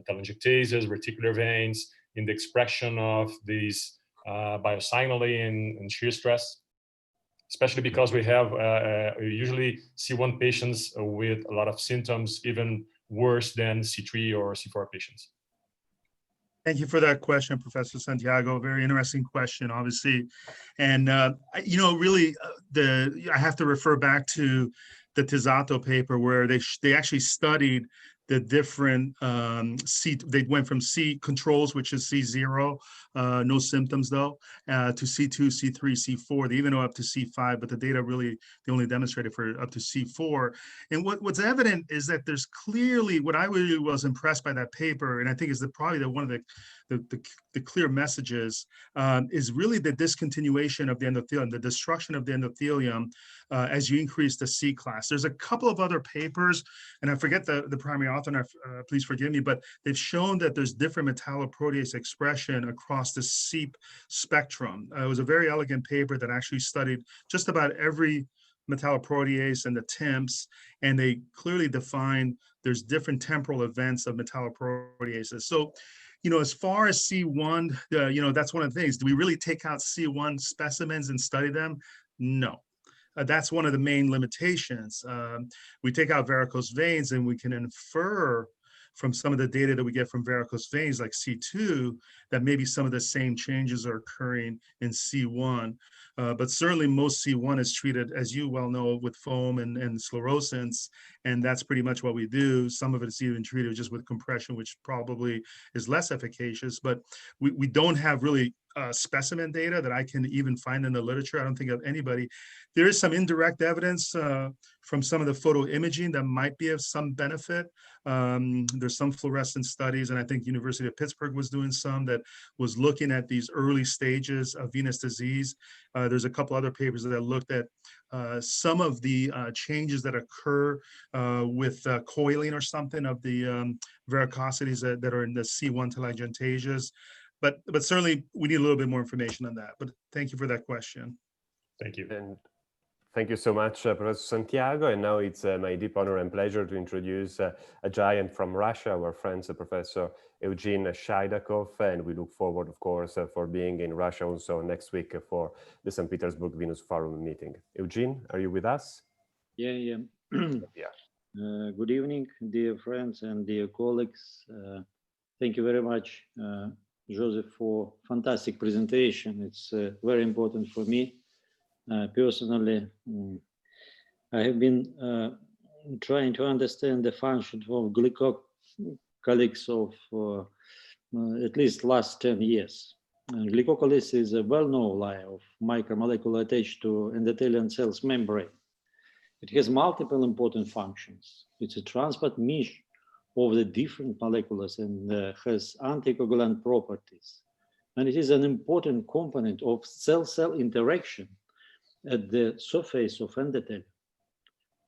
telangiectasias, reticular veins, in the expression of these biosignaling and shear stress, especially because we have usually C1 patients with a lot of symptoms, even worse than C3 or C4 patients. Thank you for that question, Professor Santiago. Very interesting question, obviously. And, really, I have to refer back to the Tizzato paper where they actually studied the different they went from C controls, which is C0, no symptoms though, to C2, C3, C4. They even know up to C5, but the data really, they only demonstrated for up to C4. And what's evident is that there's clearly, what I really was impressed by that paper, and I think is probably one of the clear messages, is really the discontinuation of the endothelium, the destruction of the endothelium as you increase the C class. There's a couple of other papers, and I forget the primary author, please forgive me, but they've shown that there's different metalloprotease expression across the SEEP spectrum. It was a very elegant paper that actually studied just about every metalloprotease and the TIMPs, and they clearly define there's different temporal events of metalloproteases. So, as far as C1, that's one of the things. Do we really take out C1 specimens and study them? No. That's one of the main limitations. We take out varicose veins and we can infer from some of the data that we get from varicose veins like C2 that maybe some of the same changes are occurring in C1. But certainly most C1 is treated, as you well know, with foam and sclerosants, and that's pretty much what we do. Some of it is even treated just with compression, which probably is less efficacious, but we don't have really specimen data that I can even find in the literature. I don't think of anybody. There is some indirect evidence from some of the photo imaging that might be of some benefit. There's some fluorescent studies, and I think University of Pittsburgh was doing some that was looking at these early stages of venous disease. There's a couple other papers that looked at some of the changes that occur with coiling or something of the varicosities that are in the C1 telangiectasias. But certainly we need a little bit more information on that. But thank you for that question. Thank you. And thank you so much, Professor Santiago. And now it's my deep honor and pleasure to introduce a giant from Russia, our friend, Professor Eugene Shaidakov. And we look forward, of course, for being in Russia also next week for the St. Petersburg Venus Forum meeting. Eugene, are you with us? Yeah. Good evening, dear friends and dear colleagues. Thank you very much, Joseph, for fantastic presentation. It's very important for me. Personally, I have been trying to understand the function of glycocalyx of at least last 10 years. Glycocalyx is a well-known layer of micromolecule attached to endothelial cells membrane. It has multiple important functions. It's a transport mesh of the different molecules and has anticoagulant properties. And it is an important component of cell-cell interaction at the surface of endothelium.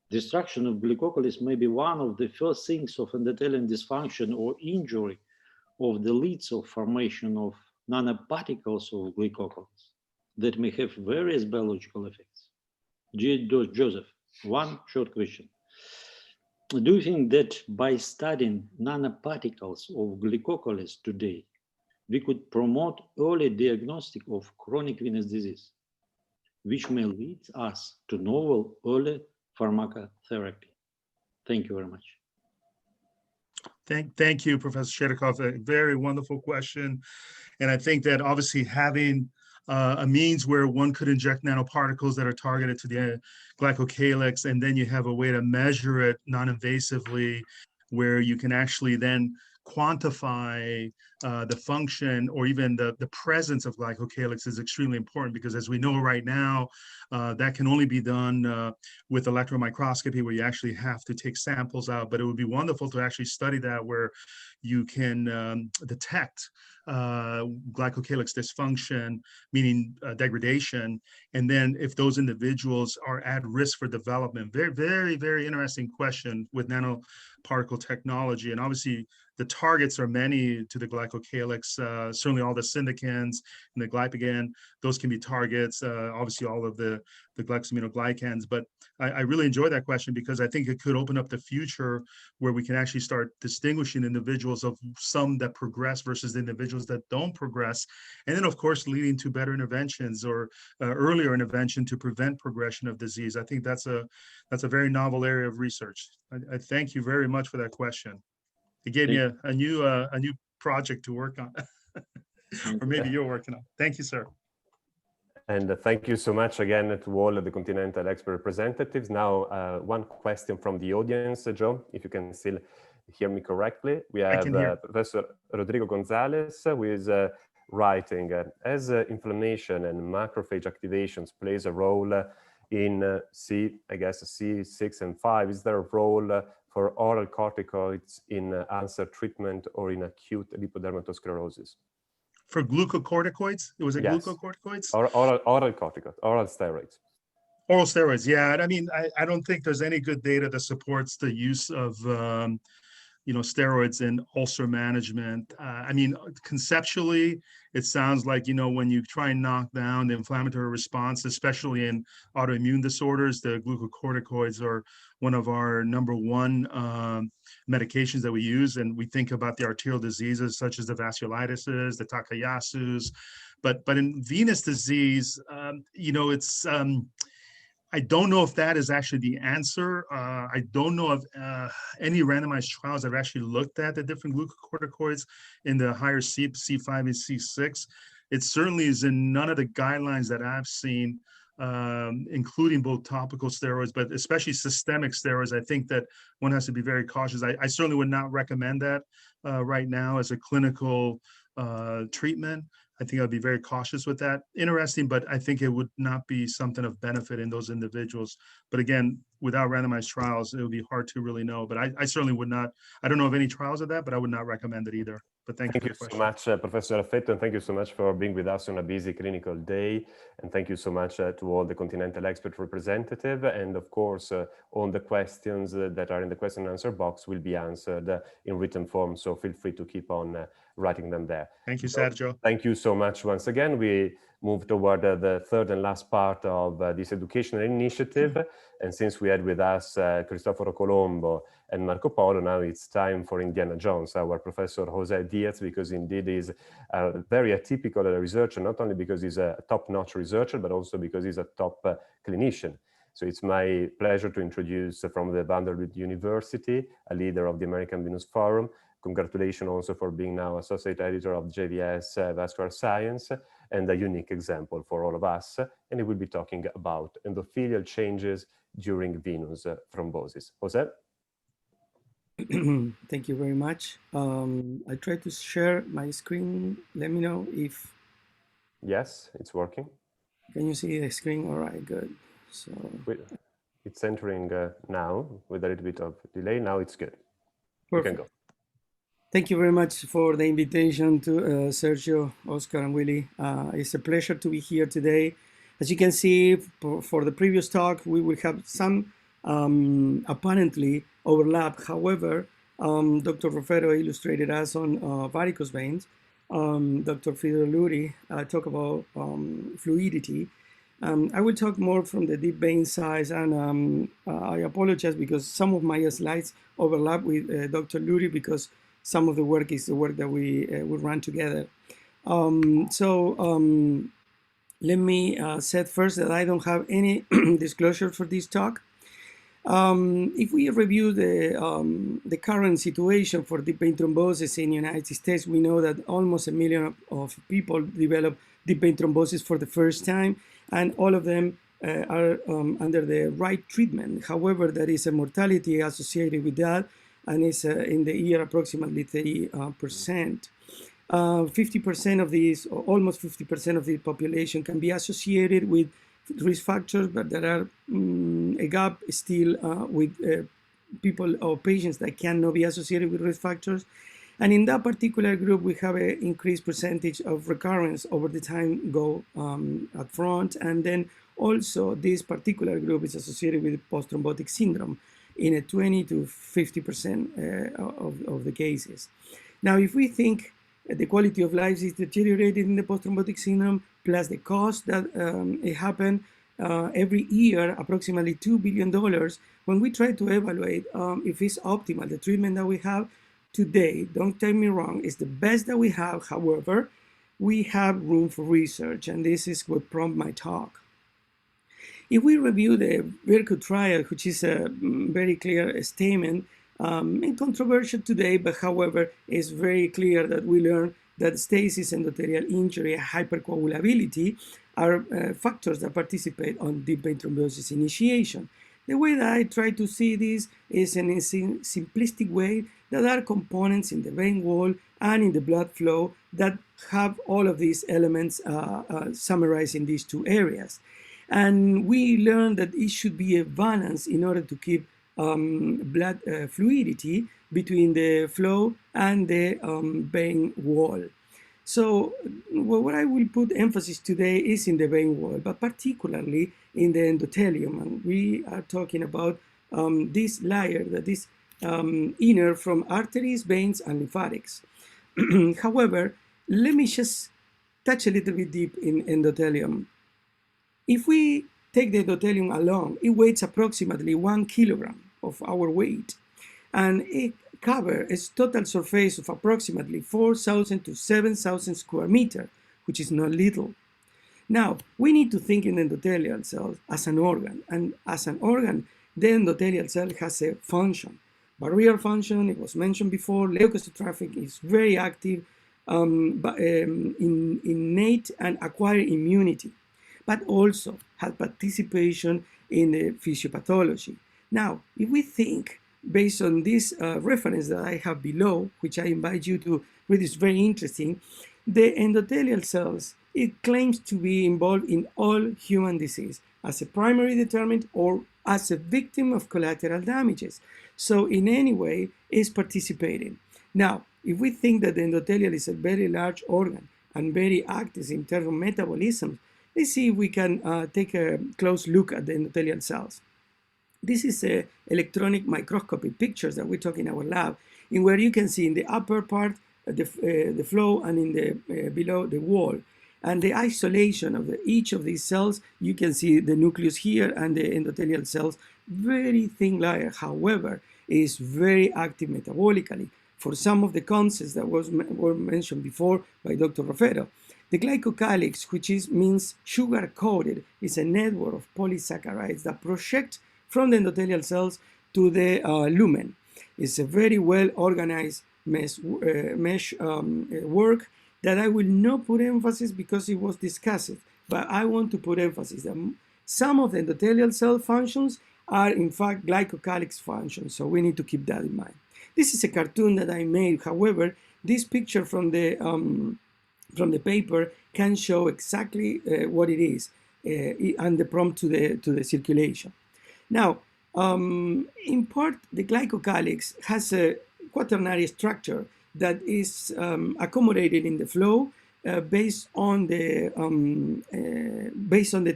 Destruction of glycocalyx may be one of the first things of endothelial dysfunction or injury of the leads of formation of nanoparticles of glycocalyx that may have various biological effects. Dear Joseph, one short question. Do you think that by studying nanoparticles of glycocalyx today, we could promote early diagnostic of chronic venous disease, which may lead us to novel early pharmacotherapy? Thank you very much. Thank you, Professor Shaidakov. A very wonderful question. And I think that obviously having a means where one could inject nanoparticles that are targeted to the glycocalyx, and then you have a way to measure it non-invasively, where you can actually then quantify the function or even the presence of glycocalyx is extremely important, because as we know right now, that can only be done with electron microscopy, where you actually have to take samples out. But it would be wonderful to actually study that, where you can detect glycocalyx dysfunction, meaning degradation. And then if those individuals are at risk for development, very, very, very interesting question with nanoparticle technology. And obviously the targets are many to the glycocalyx, certainly all the syndicans and the glypigen, those can be targets, obviously all of the glycosaminoglycans. But I really enjoy that question, because I think it could open up the future where we can actually start distinguishing individuals of some that progress versus the individuals that don't progress. And then of course, leading to better interventions or earlier intervention to prevent progression of disease. I think that's a very novel area of research. I thank you very much for that question. It gave me a new project to work on, or maybe you're working on. Thank you, sir. And thank you so much again to all of the Continental expert representatives. Now, one question from the audience, Joe, if you can still hear me correctly. We have Professor Rodrigo Gonzalez, who is writing, as inflammation and macrophage activations plays a role in C6 and 5, is there a role for oral corticoids in ulcer treatment or in acute lipodermatosclerosis? For glucocorticoids? Was it yes. glucocorticoids? Oral corticoids, oral steroids. Oral steroids, yeah. I mean, I don't think there's any good data that supports the use of steroids in ulcer management. I mean, conceptually, it sounds like, when you try and knock down the inflammatory response, especially in autoimmune disorders, the glucocorticoids are one of our #1 medications that we use. And we think about the arterial diseases such as the vasculitises, the Takayasu's. But in venous disease, it's I don't know if that is actually the answer. I don't know of any randomized trials that have actually looked at the different glucocorticoids in the higher C5 and C6. It certainly is in none of the guidelines that I've seen, including both topical steroids, but especially systemic steroids. I think that one has to be very cautious. I certainly would not recommend that right now as a clinical treatment. I think I'd be very cautious with that. Interesting, but I think it would not be something of benefit in those individuals. But again, without randomized trials, it would be hard to really know. But I certainly would not, I don't know of any trials of that, but I would not recommend it either. But thank you for the question. Thank you so much, Professor Affetto, and thank you so much for being with us on a busy clinical day. And thank you so much to all the Continental expert representative. And of course, all the questions that are in the question and answer box will be answered in written form. So feel free to keep on writing them there. Thank you, Sergio. Thank you so much once again. We move toward the third and last part of this educational initiative. And since we had with us Cristoforo Colombo and Marco Polo, now it's time for Indiana Jones, our Professor Jose Diaz, because indeed he's a very atypical researcher, not only because he's a top-notch researcher, but also because he's a top clinician. So it's my pleasure to introduce from the Vanderbilt University, a leader of the American Venous Forum. Congratulations also for being now associate editor of JVS Vascular Science, and a unique example for all of us. And he will be talking about endothelial changes during venous thrombosis. Jose? Thank you very much. I try to share my screen. Let me know if... Yes, it's working. Can you see the screen? All right, good. So it's entering now with a little bit of delay. Now it's good. Perfect. You can go. Thank you very much for the invitation to Sergio, Oscar, and Willie. It's a pleasure to be here today. As you can see, for the previous talk, we will have some apparently overlap. However, Dr. Rufero illustrated us on varicose veins. Dr. Fidel Luri talked about fluidity. I will talk more from the deep vein size, and I apologize because some of my slides overlap with Dr. Luri because some of the work is the work that we run together. Let me say first that I don't have any disclosure for this talk. If we review the current situation for deep vein thrombosis in the United States, we know that almost 1 million of people develop deep vein thrombosis for the first time, and all of them are under the right treatment. However, there is a mortality associated with that, and it's in the year approximately 30%. 50% of these, or almost 50% of the population, can be associated with risk factors, but there are a gap still with people or patients that cannot be associated with risk factors. And in that particular group, we have an increased percentage of recurrence over the time go up front. And then also this particular group is associated with post-thrombotic syndrome in a 20 to 50% of the cases. Now, if we think the quality of life is deteriorated in the post-thrombotic syndrome, plus the cost that it happened every year, approximately $2 billion, when we try to evaluate if it's optimal, the treatment that we have today, don't take me wrong, is the best that we have. However, we have room for research, and this is what prompted my talk. If we review the Virtue trial, which is a very clear statement, and controversial today, but however, it's very clear that we learn that stasis, endothelial injury, and hypercoagulability are factors that participate on deep vein thrombosis initiation. The way that I try to see this is in a simplistic way that are components in the vein wall and in the blood flow that have all of these elements summarized in these two areas. And we learned that it should be a balance in order to keep blood fluidity between the flow and the vein wall. So what I will put emphasis today is in the vein wall, but particularly in the endothelium. And we are talking about this layer that is inner from arteries, veins, and lymphatics. However, let me just touch a little bit deep in endothelium. If we take the endothelium alone, it weighs approximately 1 kilogram of our weight, and it covers a total surface of approximately 4,000 to 7,000 square meters, which is not little. Now, we need to think in endothelial cells as an organ, and as an organ, the endothelial cell has a function. Barrier function, it was mentioned before, leukocyte traffic is very active, innate and acquired immunity, but also has participation in the physiopathology. Now, if we think based on this reference that I have below, which I invite you to read, is very interesting, the endothelial cells, it claims to be involved in all human disease as a primary determinant or as a victim of collateral damages. So in any way, is participating. Now, if we think that the endothelial is a very large organ and very active in terms of metabolism, let's see if we can take a close look at the endothelial cells. This is a electronic microscopy pictures that we took in our lab, in where you can see in the upper part the flow and in the below the wall. And the isolation of each of these cells, you can see the nucleus here and the endothelial cells, very thin layer, however, is very active metabolically. For some of the concepts that were mentioned before by Dr. Rofero, the glycocalyx, which means sugar-coated, is a network of polysaccharides that project from the endothelial cells to the lumen. It's a very well-organized mesh work that I will not put emphasis because it was discussed, but I want to put emphasis that some of the endothelial cell functions are in fact glycocalyx functions, so we need to keep that in mind. This is a cartoon that I made. However, this picture from the paper can show exactly what it is and the prompt to the circulation. Now, in part, the glycocalyx has a quaternary structure that is accommodated in the flow based on the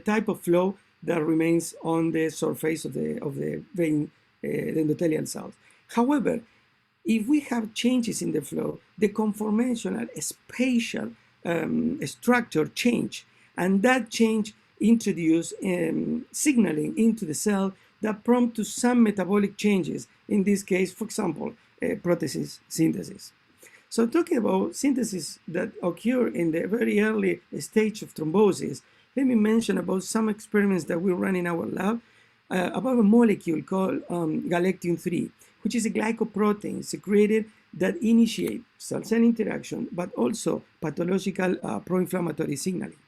type of flow that remains on the surface of the vein, the endothelial cells. However, if we have changes in the flow, the conformational spatial structure change, and that change introduce signaling into the cell that prompt to some metabolic changes. In this case, for example, protein synthesis. So talking about synthesis that occur in the very early stage of thrombosis, let me mention about some experiments that we run in our lab about a molecule called galectin-3, which is a glycoprotein secreted that initiate cell-cell interaction, but also pathological pro-inflammatory signaling.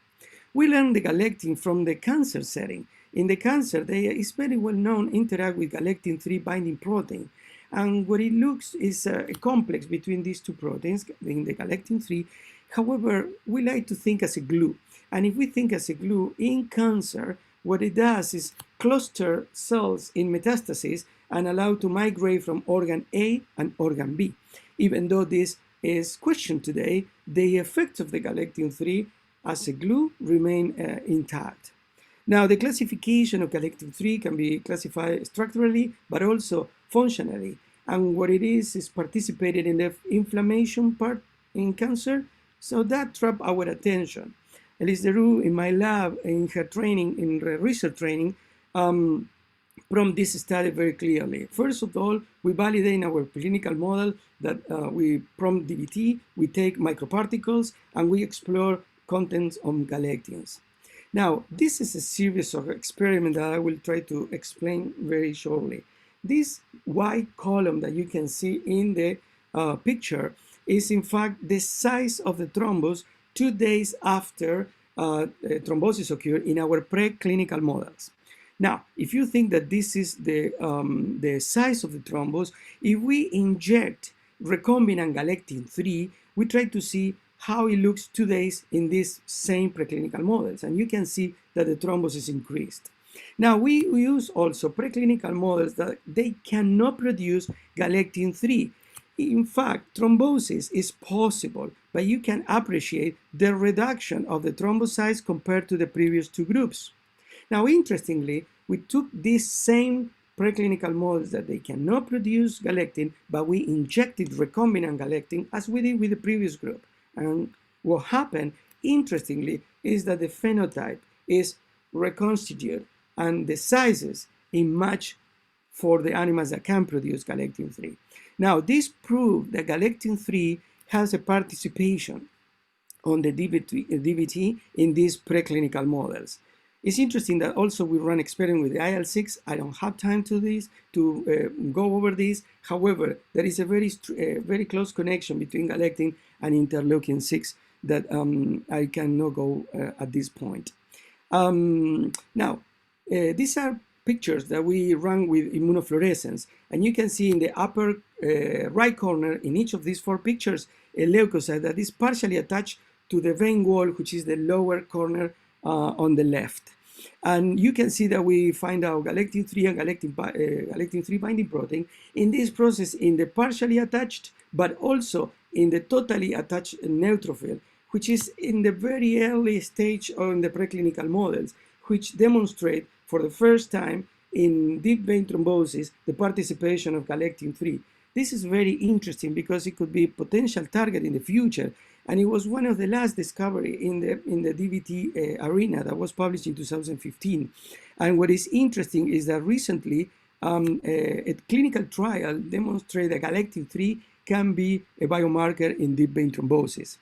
We learned the galectin from the cancer setting. In the cancer, they is very well known interact with galectin-3 binding protein, And what it looks is a complex between these two proteins, in the galectin-3. However, we like to think as a glue. And if we think as a glue in cancer, what it does is cluster cells in metastasis and allow to migrate from organ A and organ B. Even though this is questioned today, the effects of the galectin-3 as a glue remain intact. Now, the classification of galectin-3 can be classified structurally, but also functionally. And what it is participated in the inflammation part in cancer, so that trapped our attention. Elise Deroux, in my lab, in her training, in her research training, prompt this study very clearly. First of all, we validate in our clinical model that we prompt DBT, we take microparticles, and we explore contents on galectins. Now, this is a series of experiments that I will try to explain very shortly. This white column that you can see in the picture is in fact the size of the thrombus 2 days after thrombosis occurred in our preclinical models. Now, if you think that this is the size of the thrombus, if we inject recombinant galectin-3, we try to see how it looks 2 days in these same preclinical models, and you can see that the thrombus is increased. Now, we use also preclinical models that they cannot produce galectin-3. In fact, thrombosis is possible, but you can appreciate the reduction of the thrombocytes compared to the previous two groups. Now, interestingly, we took these same preclinical models that they cannot produce galectin, but we injected recombinant galectin as we did with the previous group. And what happened, interestingly, is that the phenotype is reconstituted and the sizes in match for the animals that can produce galectin-3. Now, this proved that galectin-3 has a participation on the DBT in these preclinical models. It's interesting that also we run experiments with the IL-6. I don't have time to go over this. However, there is a very close connection between galectin and interleukin-6 that I cannot go at this point. Now, these are pictures that we run with immunofluorescence, and you can see in the upper right corner in each of these 4 pictures a leukocyte that is partially attached to the vein wall, which is the lower corner on the left. And you can see that we find out galectin-3 and galectin-3 binding protein in this process in the partially attached, but also in the totally attached neutrophil, which is in the very early stage of the preclinical models, which demonstrate for the first time in deep vein thrombosis the participation of galectin-3. This is very interesting because it could be a potential target in the future, and it was one of the last discovery in the DBT arena that was published in 2015. And what is interesting is that recently a clinical trial demonstrated that galectin-3 can be a biomarker in deep vein thrombosis.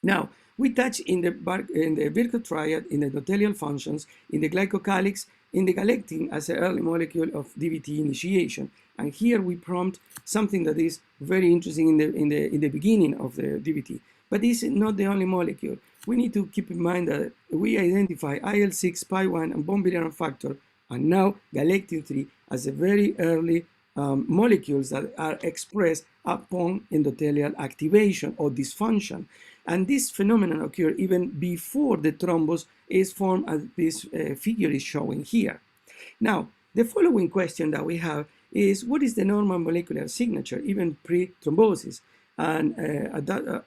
Now, we touch in the Virchow triad, in the endothelial functions, in the glycocalyx, in the galectin as an early molecule of DBT initiation. And here we prompt something that is very interesting in the beginning of the DBT. But this is not the only molecule. We need to keep in mind that we identify IL-6, PI1, and bone barrier factor, and now galectin-3 as a very early molecules that are expressed upon endothelial activation or dysfunction. And this phenomenon occurs even before the thrombus is formed, as this figure is showing here. Now, the following question that we have is, what is the normal molecular signature, even pre-thrombosis? And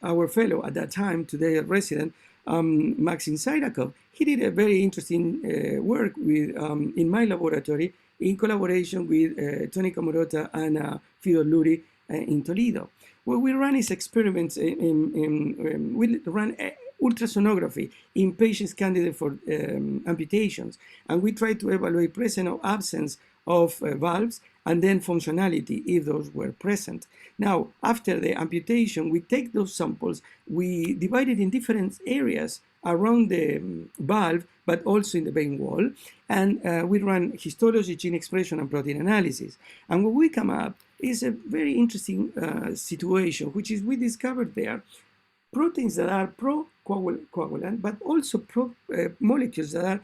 our fellow at that time, today a resident, Maxim Sayrakov, he did a very interesting work with, in my laboratory in collaboration with Tony Camorota and Fidor Luri in Toledo. What we run is experiments we run ultrasonography in patients candidate for amputations, and we try to evaluate presence or absence of valves and then functionality if those were present. Now, after the amputation, we take those samples, we divide it in different areas around the valve, but also in the vein wall, and we run histology, gene expression, and protein analysis. And what we come up is a very interesting situation, which is we discovered there proteins that are pro-coagulant, but also molecules that are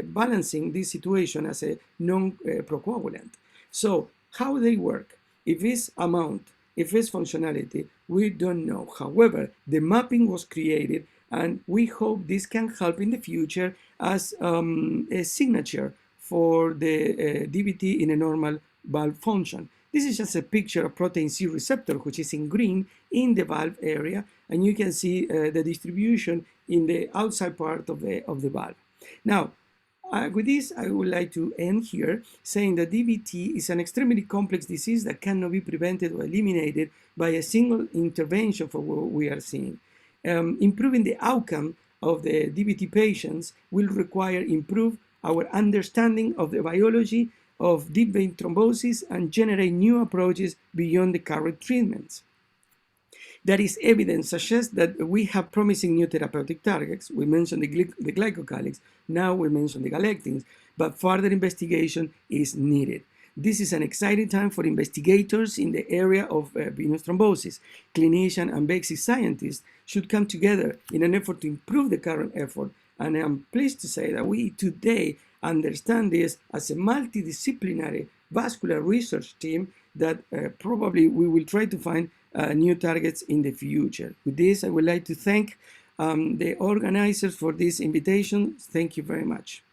balancing this situation as a non-procoagulant. So How they work, if it's amount, if it's functionality, we don't know. However, the mapping was created, and we hope this can help in the future as a signature for the DVT in a normal valve function. This is just a picture of protein C receptor, which is in green in the valve area, and you can see the distribution in the outside part of the valve. Now, with this, I would like to end here saying that DVT is an extremely complex disease that cannot be prevented or eliminated by a single intervention for what we are seeing. Improving the outcome of the DVT patients will require improve our understanding of the biology of deep vein thrombosis and generate new approaches beyond the current treatments. There is evidence suggests that we have promising new therapeutic targets. We mentioned the glycocalyx, now we mention the galectins, but further investigation is needed. This is an exciting time for investigators in the area of venous thrombosis. Clinicians and basic scientists should come together in an effort to improve the current effort, and I'm pleased to say that we today understand this as a multidisciplinary vascular research team that probably we will try to find new targets in the future. With this, I would like to thank the organizers for this invitation. Thank you very much.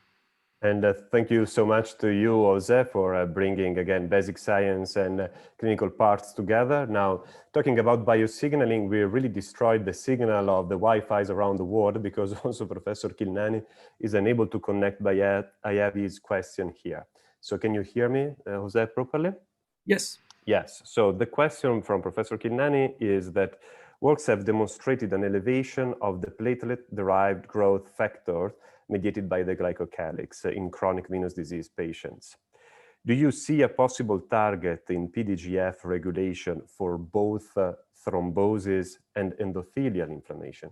And thank you so much to you, Jose, for bringing, again, basic science and clinical parts together. Now, talking about biosignaling, we really destroyed the signal of the Wi-Fi's around the world because also Professor Kilnani is unable to connect, but yet I have his question here. So can you hear me, Jose, properly? Yes. Yes. So the question from Professor Kilnani is that works have demonstrated an elevation of the platelet-derived growth factor mediated by the glycocalyx in chronic venous disease patients. Do you see a possible target in PDGF regulation for both thrombosis and endothelial inflammation?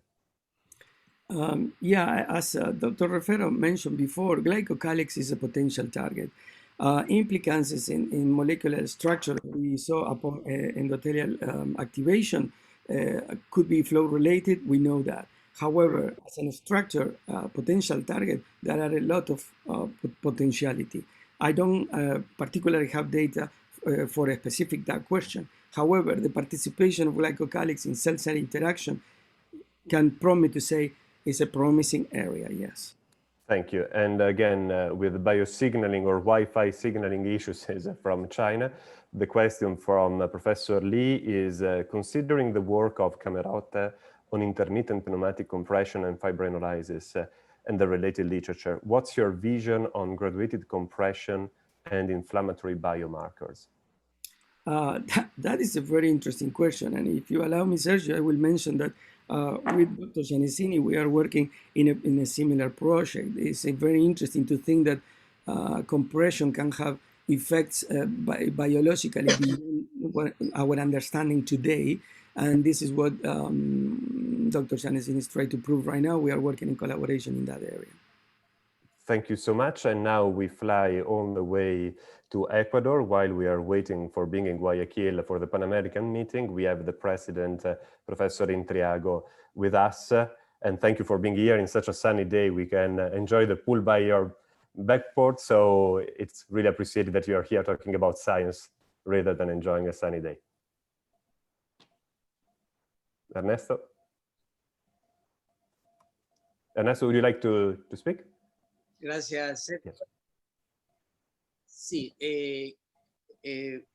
Yeah, as Dr. Refero mentioned before, glycocalyx is a potential target. Implicances in molecular structure we saw upon endothelial activation could be flow related, we know that. However, as a structure potential target, there are a lot of potentiality. I don't particularly have data for a specific that question. However, the participation of glycocalyx in cell-cell interaction can prompt me to say it's a promising area, yes. Thank you. And again, with biosignaling or Wi-Fi signaling issues from China, the question from Professor Lee is considering the work of Camerote on intermittent pneumatic compression and fibrinolysis and the related literature, what's your vision on graduated compression and inflammatory biomarkers? That is a very interesting question. And if you allow me, Sergio, I will mention that with Dr. Giannesini, we are working in a similar project. It's very interesting to think that compression can have effects biologically beyond our understanding today. And this is what Dr. Giannesini is trying to prove right now. We are working in collaboration in that area. Thank you so much. And now we fly all the way to Ecuador while we are waiting for being in Guayaquil for the Pan American meeting. We have the president, Professor Intriago, with us. And thank you for being here in such a sunny day. We can enjoy the pool by your backport. So it's really appreciated that you are here talking about science rather than enjoying a sunny day. Ernesto? Ernesto, would you like to speak? Gracias. Yes. Sí,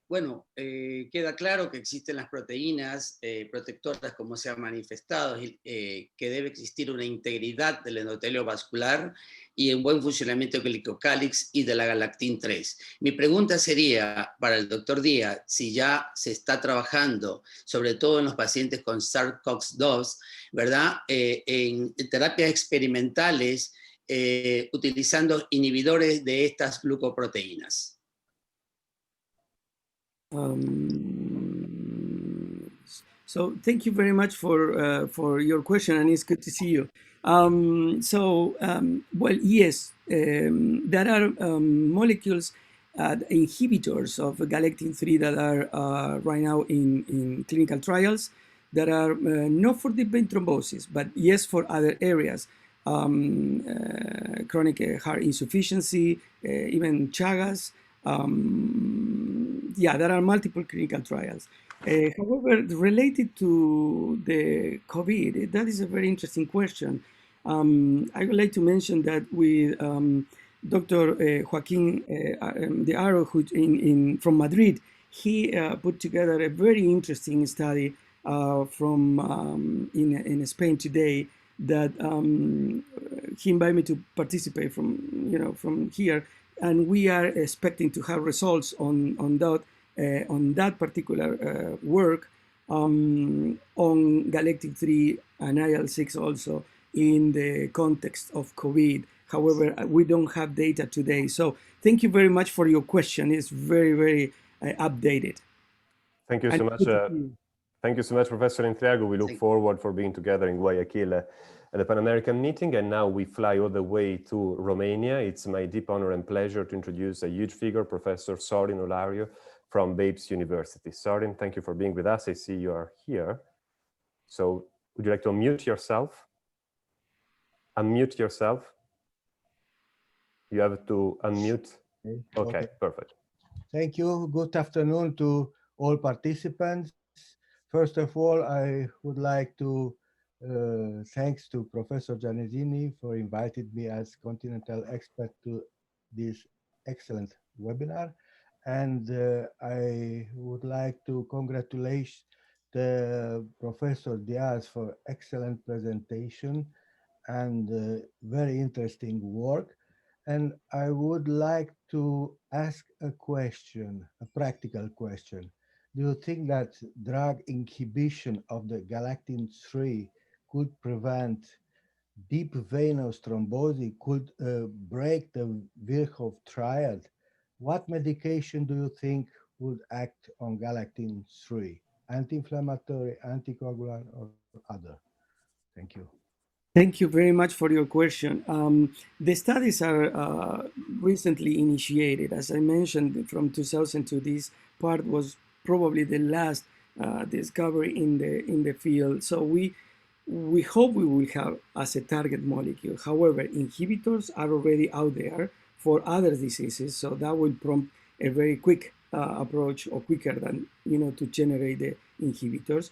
bueno, queda claro que existen las proteínas protectoras, como se ha manifestado, que debe existir una integridad del endotelio vascular y un buen funcionamiento del glicocálix y de la galactin 3. Mi pregunta sería para el doctor Díaz, si ya se está trabajando, sobre todo en los pacientes con SARS-CoV-2, ¿verdad? En terapias experimentales, utilizando inhibidores de estas glucoproteínas. So thank you very much for your question, and it's good to see you. Well, yes, there are molecules, inhibitors of galectin-3 that are right now in clinical trials that are not for deep vein thrombosis, but yes, for other areas. Chronic heart insufficiency, even Chagas, yeah, there are multiple clinical trials. However, related to the COVID, that is a very interesting question. I would like to mention that with Dr. Joaquin de Aro, who from Madrid, he put together a very interesting study from in Spain today that he invited me to participate from here, and we are expecting to have results on that particular work on Galectin-3 and IL-6 also in the context of COVID. However, we don't have data today. So thank you very much for your question. It's very, very updated. Thank you so much. Thank you so much, Professor Intriago. We look forward for being together in Guayaquil at the Pan American meeting. And now we fly all the way to Romania. It's my deep honor and pleasure to introduce a huge figure, Professor Sorin Olario from Babes University. Sorin, thank you for being with us. I see you are here. So would you like to unmute yourself? Unmute yourself. You have to unmute. Okay, perfect. Thank you. Good afternoon to all participants. First of all, I would like to thanks to Professor Gianesini for inviting me as continental expert to this excellent webinar. And I would like to congratulate the Professor Diaz for excellent presentation and very interesting work. And I would like to ask a question, a practical question. Do you think that drug inhibition of the galectin-3 could prevent deep venous thrombosis, could break the Virchow triad? What medication do you think would act on galectin-3? Anti-inflammatory, anticoagulant, or other? Thank you. Thank you very much for your question. The studies are recently initiated. As I mentioned, from 2002, this part was probably the last discovery in the field. So we hope we will have as a target molecule. However, inhibitors are already out there for other diseases, so that will prompt a very quick approach, or quicker than to generate the inhibitors.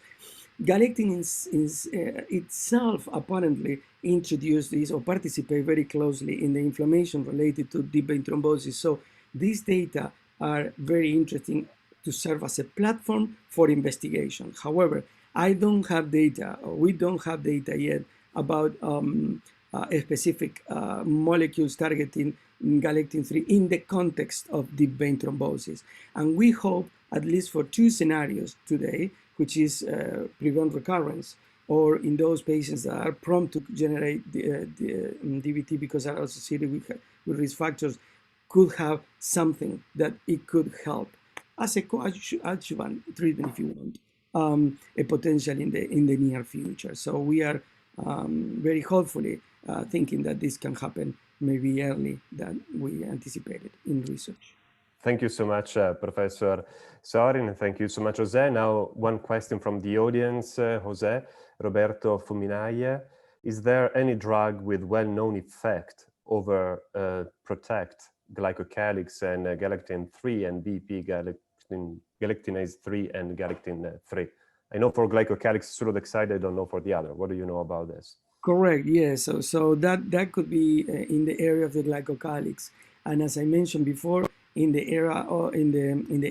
Galectin is itself apparently introduced this or participate very closely in the inflammation related to deep vein thrombosis. So these data are very interesting to serve as a platform for investigation. However, I don't have data, or we don't have data yet about a specific molecules targeting galectin-3 in the context of deep vein thrombosis. And we hope, at least for two scenarios today, which is prevent recurrence, or in those patients that are prone to generate the DVT because are associated with risk factors, could have something that it could help as a coadjuvant treatment, if you want, a potential in the near future. So we are very hopefully thinking that this can happen maybe early than we anticipated in research. Thank you so much, Professor Sorin, and thank you so much, Jose. Now, one question from the audience, Jose. Roberto Fuminaya, is there any drug with well-known effect over protect glycocalyx and galectin-3 and BP galectinase 3 and galectin-3? I know for glycocalyx pseudoxide, I don't know for the other. What do you know about this? Correct, yes. So that could be in the area of the glycocalyx. And as I mentioned before, in the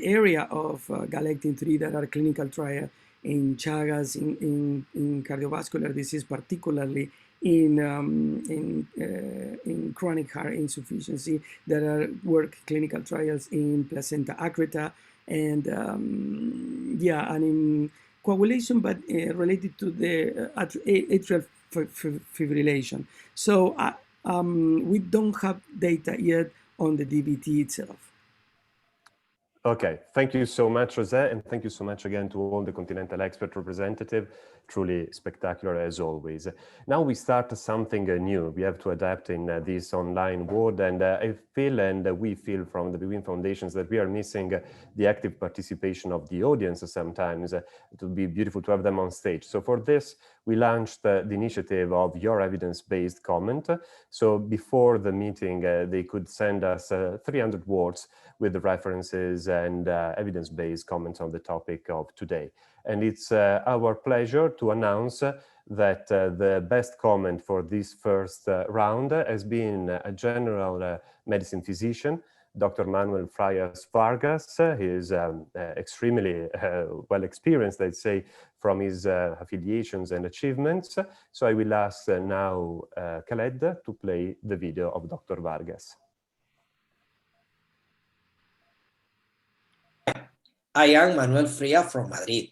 area of galectin-3, there are clinical trials in Chagas, in cardiovascular disease, particularly in chronic heart insufficiency. There are clinical trials in placenta accreta and and in coagulation, but related to the atrial fibrillation. So we don't have data yet on the DVT itself. Okay, thank you so much, Jose, and thank you so much again to all the Continental Expert representative. Truly spectacular as always. Now we start something new. We have to adapt in this online world, and I feel, and we feel from the Bewin Foundations, that we are missing the active participation of the audience sometimes. It would be beautiful to have them on stage. So for this, we launched the initiative of Your Evidence-Based Comment. So before the meeting, they could send us 300 words with the references and evidence-based comments on the topic of today. And it's our pleasure to announce that the best comment for this first round has been a general medicine physician, Dr. Manuel Frias Vargas. He is extremely well experienced, I'd say, from his affiliations and achievements. So I will ask now Khaled to play the video of Dr. Vargas. I am Manuel Fria from Madrid.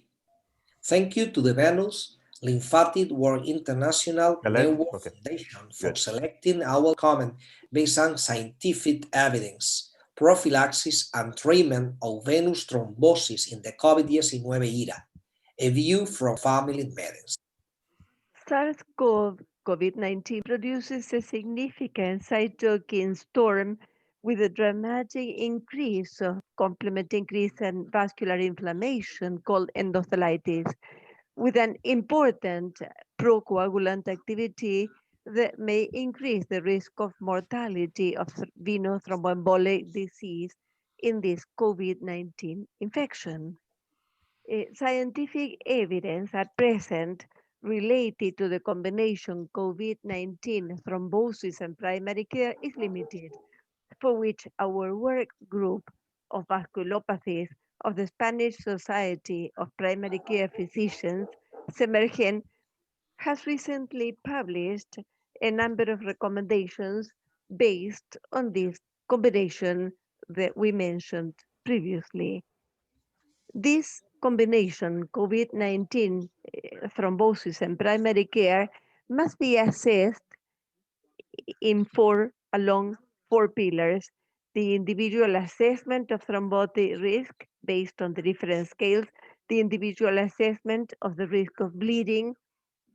Thank you to the Venus Lymphatic World International Network Foundation for selecting our comment based on scientific evidence, prophylaxis and treatment of venous thrombosis in the COVID-19 era, a view from family medicine. SARS-CoV COVID-19 produces a significant cytokine storm with a dramatic increase of complement increase in vascular inflammation called endothelitis, with an important procoagulant activity that may increase the risk of mortality of venous thromboembolic disease in this COVID-19 infection. Scientific evidence are present related to the combination COVID-19 thrombosis and primary care is limited, for which our work group of vasculopathies of the Spanish Society of Primary Care Physicians, SEMERGEN, has recently published a number of recommendations based on this combination that we mentioned previously. This combination, COVID-19 thrombosis and primary care, must be assessed along four pillars: the individual assessment of thrombotic risk based on the different scales, the individual assessment of the risk of bleeding,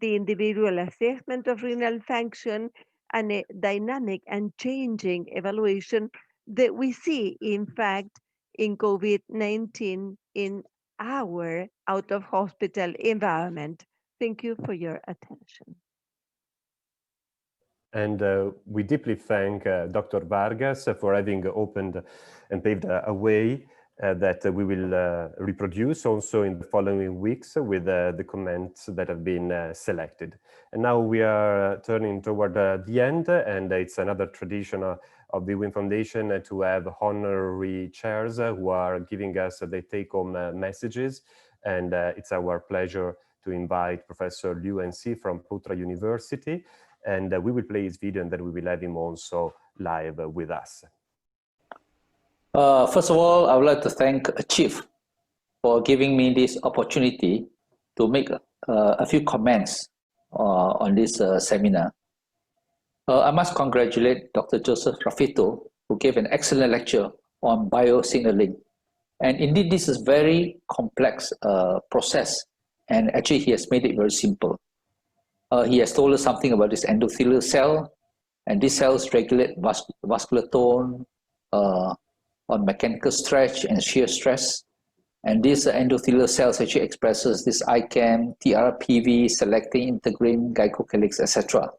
the individual assessment of renal function, and a dynamic and changing evaluation that we see, in fact, in COVID-19 in our out-of-hospital environment. Thank you for your attention. And we deeply thank Dr. Vargas for having opened and paved a way that we will reproduce also in the following weeks with the comments that have been selected. And now we are turning toward the end, and it's another tradition of the WIN Foundation to have honorary chairs who are giving us the take-home messages. And it's our pleasure to invite Professor Liu NC from Putra University. And we will play his video, and then we will have him also live with us. First of all, I would like to thank Chief for giving me this opportunity to make a few comments on this seminar. I must congratulate Dr. Joseph Raffito, who gave an excellent lecture on biosignaling. And indeed, this is a very complex process, and actually he has made it very simple. He has told us something about this endothelial cell, and these cells regulate vascular tone on mechanical stretch and shear stress. And these endothelial cells actually expresses this ICAM, TRPV, selecting integrin, glycocalyx, etc.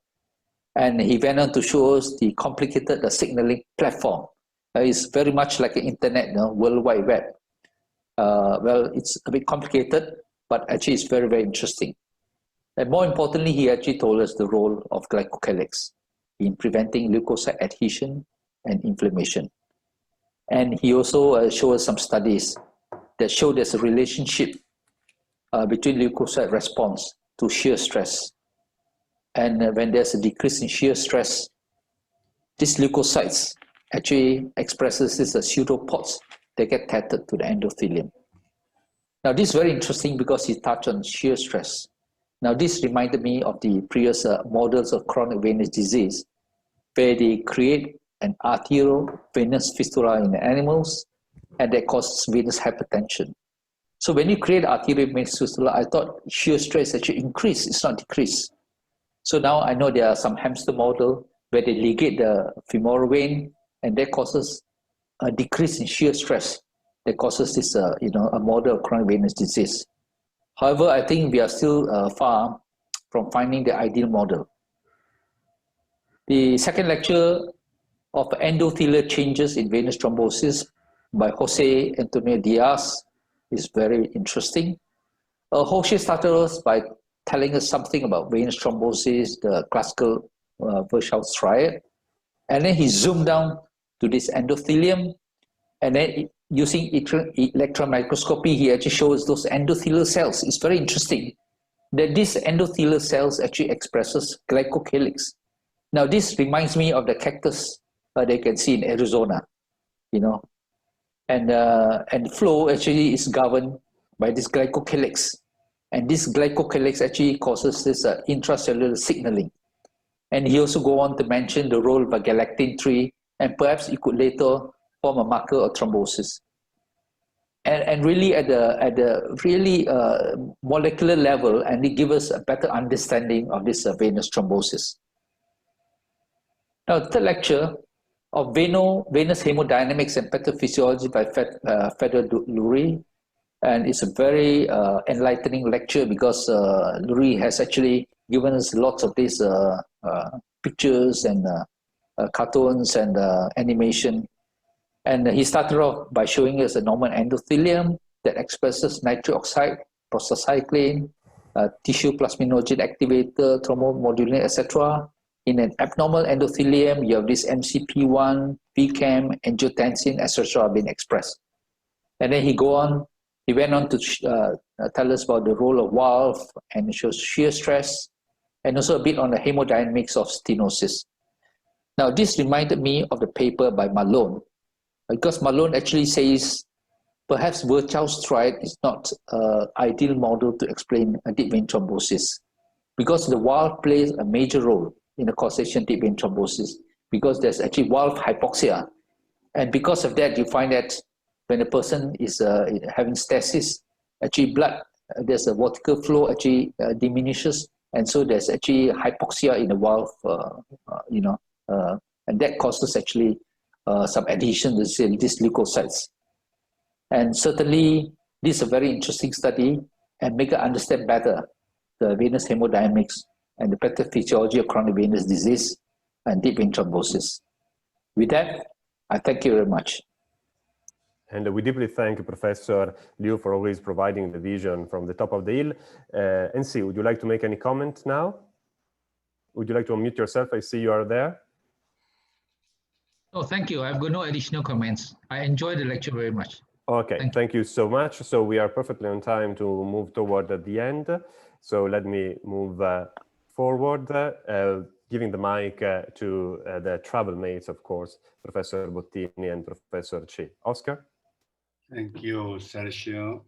And he went on to show us the complicated signaling platform. It's very much like the internet, World Wide Web. Well, it's a bit complicated, but actually it's very, very interesting. And more importantly, he actually told us the role of glycocalyx in preventing leukocyte adhesion and inflammation. And he also showed us some studies that show there's a relationship between leukocyte response to shear stress. And when there's a decrease in shear stress, these leukocytes actually expresses this pseudopods that get tethered to the endothelium. Now this is very interesting because he touched on shear stress. Now this reminded me of the previous models of chronic venous disease, where they create an arteriovenous fistula in the animals, and that causes venous hypertension. So when you create arteriovenous fistula, I thought shear stress actually increase, it's not decrease. So now I know there are some hamster model where they ligate the femoral vein, and that causes a decrease in shear stress that causes this, a model of chronic venous disease. However, I think we are still far from finding the ideal model. The second lecture of endothelial changes in venous thrombosis by Jose Antonio Diaz is very interesting. Jose started us by telling us something about venous thrombosis, the classical Virchow's triad. And then he zoomed down to this endothelium. And then using electron microscopy, he actually shows those endothelial cells. It's very interesting that these endothelial cells actually expresses glycocalyx. Now, this reminds me of the cactus that you can see in Arizona, you know. And the flow actually is governed by this glycocalyx. And this glycocalyx actually causes this intracellular signaling. And he also go on to mention the role of a galactin-3, and perhaps it could later form a marker of thrombosis. And really at the really molecular level, and it gives us a better understanding of this venous thrombosis. Now, the third lecture of venous hemodynamics and pathophysiology by Fedor Lurie, and it's a very enlightening lecture because Lurie has actually given us lots of these pictures and cartoons and animation. And he started off by showing us a normal endothelium that expresses nitric oxide, prostacyclin, tissue plasminogen activator, thrombomodulin, etc. In an abnormal endothelium, you have this MCP1, VCAM, angiotensin, etc. being expressed. And then he went on to tell us about the role of valve and shows shear stress, and also a bit on the hemodynamics of stenosis. Now, this reminded me of the paper by Malone, because Malone actually says perhaps Virchow's triad is not an ideal model to explain a deep vein thrombosis, because the valve plays a major role in the causation of deep vein thrombosis, because there's actually valve hypoxia. And because of that, you find that when a person is having stasis, actually blood, there's a vertical flow actually diminishes, and so there's actually hypoxia in the valve, and that causes actually some adhesion to these leukocytes. And certainly, this is a very interesting study and make us understand better the venous hemodynamics and the pathophysiology of chronic venous disease and deep vein thrombosis. With that, I thank you very much. And we deeply thank Professor Liu for always providing the vision from the top of the hill. NC, would you like to make any comment now? Would you like to unmute yourself? I see you are there. Oh, thank you. I've got no additional comments. I enjoyed the lecture very much. Okay, thank you so much. So we are perfectly on time to move toward the end. So let me move forward, giving the mic to the travel mates, of course, Professor Bottini and Professor Chi. Oscar? Thank you, Sergio.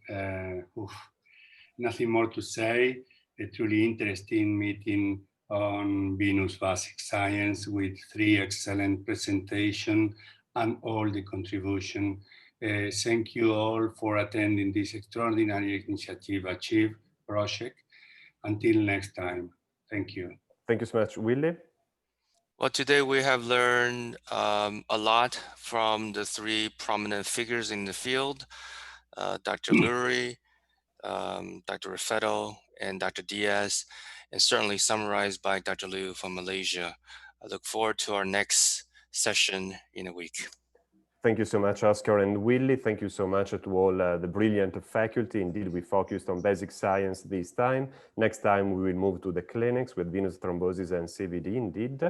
Nothing more to say. A truly interesting meeting on venous basic science with 3 excellent presentations and all the contribution. Thank you all for attending this extraordinary initiative Achieve project. Until next time, thank you. Thank you so much, Willie. Well, today we have learned a lot from the 3 prominent figures in the field, Dr. Lurie, Dr. Raffetto, and Dr. Diaz, and certainly summarized by Dr. Liu from Malaysia. I look forward to our next session in a week. Thank you so much, Oscar and Willie. Thank you so much to all the brilliant faculty. Indeed, we focused on basic science this time. Next time, we will move to the clinics with venous thrombosis and CVD, indeed.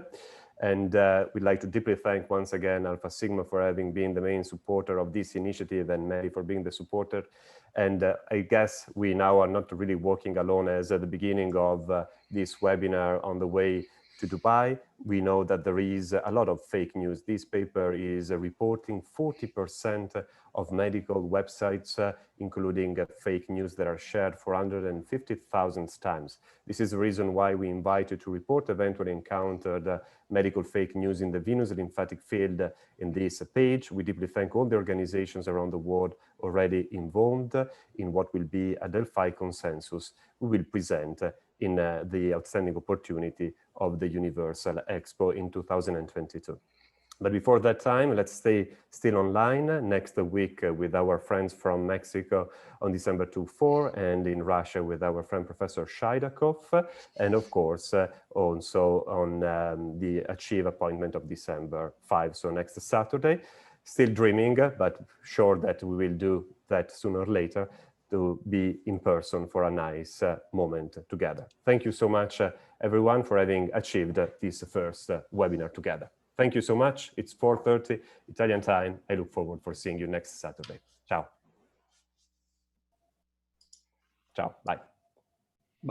And we'd like to deeply thank once again Alpha Sigma for having been the main supporter of this initiative, and Mary for being the supporter. And I guess we now are not really working alone, as at the beginning of this webinar on the way to Dubai. We know that there is a lot of fake news. This paper is reporting 40% of medical websites, including fake news that are shared 450,000 times. This is the reason why we invite you to report eventually encountered medical fake news in the venous lymphatic field in this page. We deeply thank all the organizations around the world already involved in what will be a Delphi consensus we will present in the outstanding opportunity of the Universal Expo in 2022. But before that time, let's stay still online next week with our friends from Mexico on December 2-4, and in Russia with our friend Professor Shaidakov, and of course also on the Achieve appointment of December 5, so next Saturday. Still dreaming, but sure that we will do that sooner or later, to be in person for a nice moment together. Thank you so much, everyone, for having achieved this first webinar together. Thank you so much. It's 4:30 Italian time. I look forward for seeing you next Saturday. Ciao. Ciao, bye.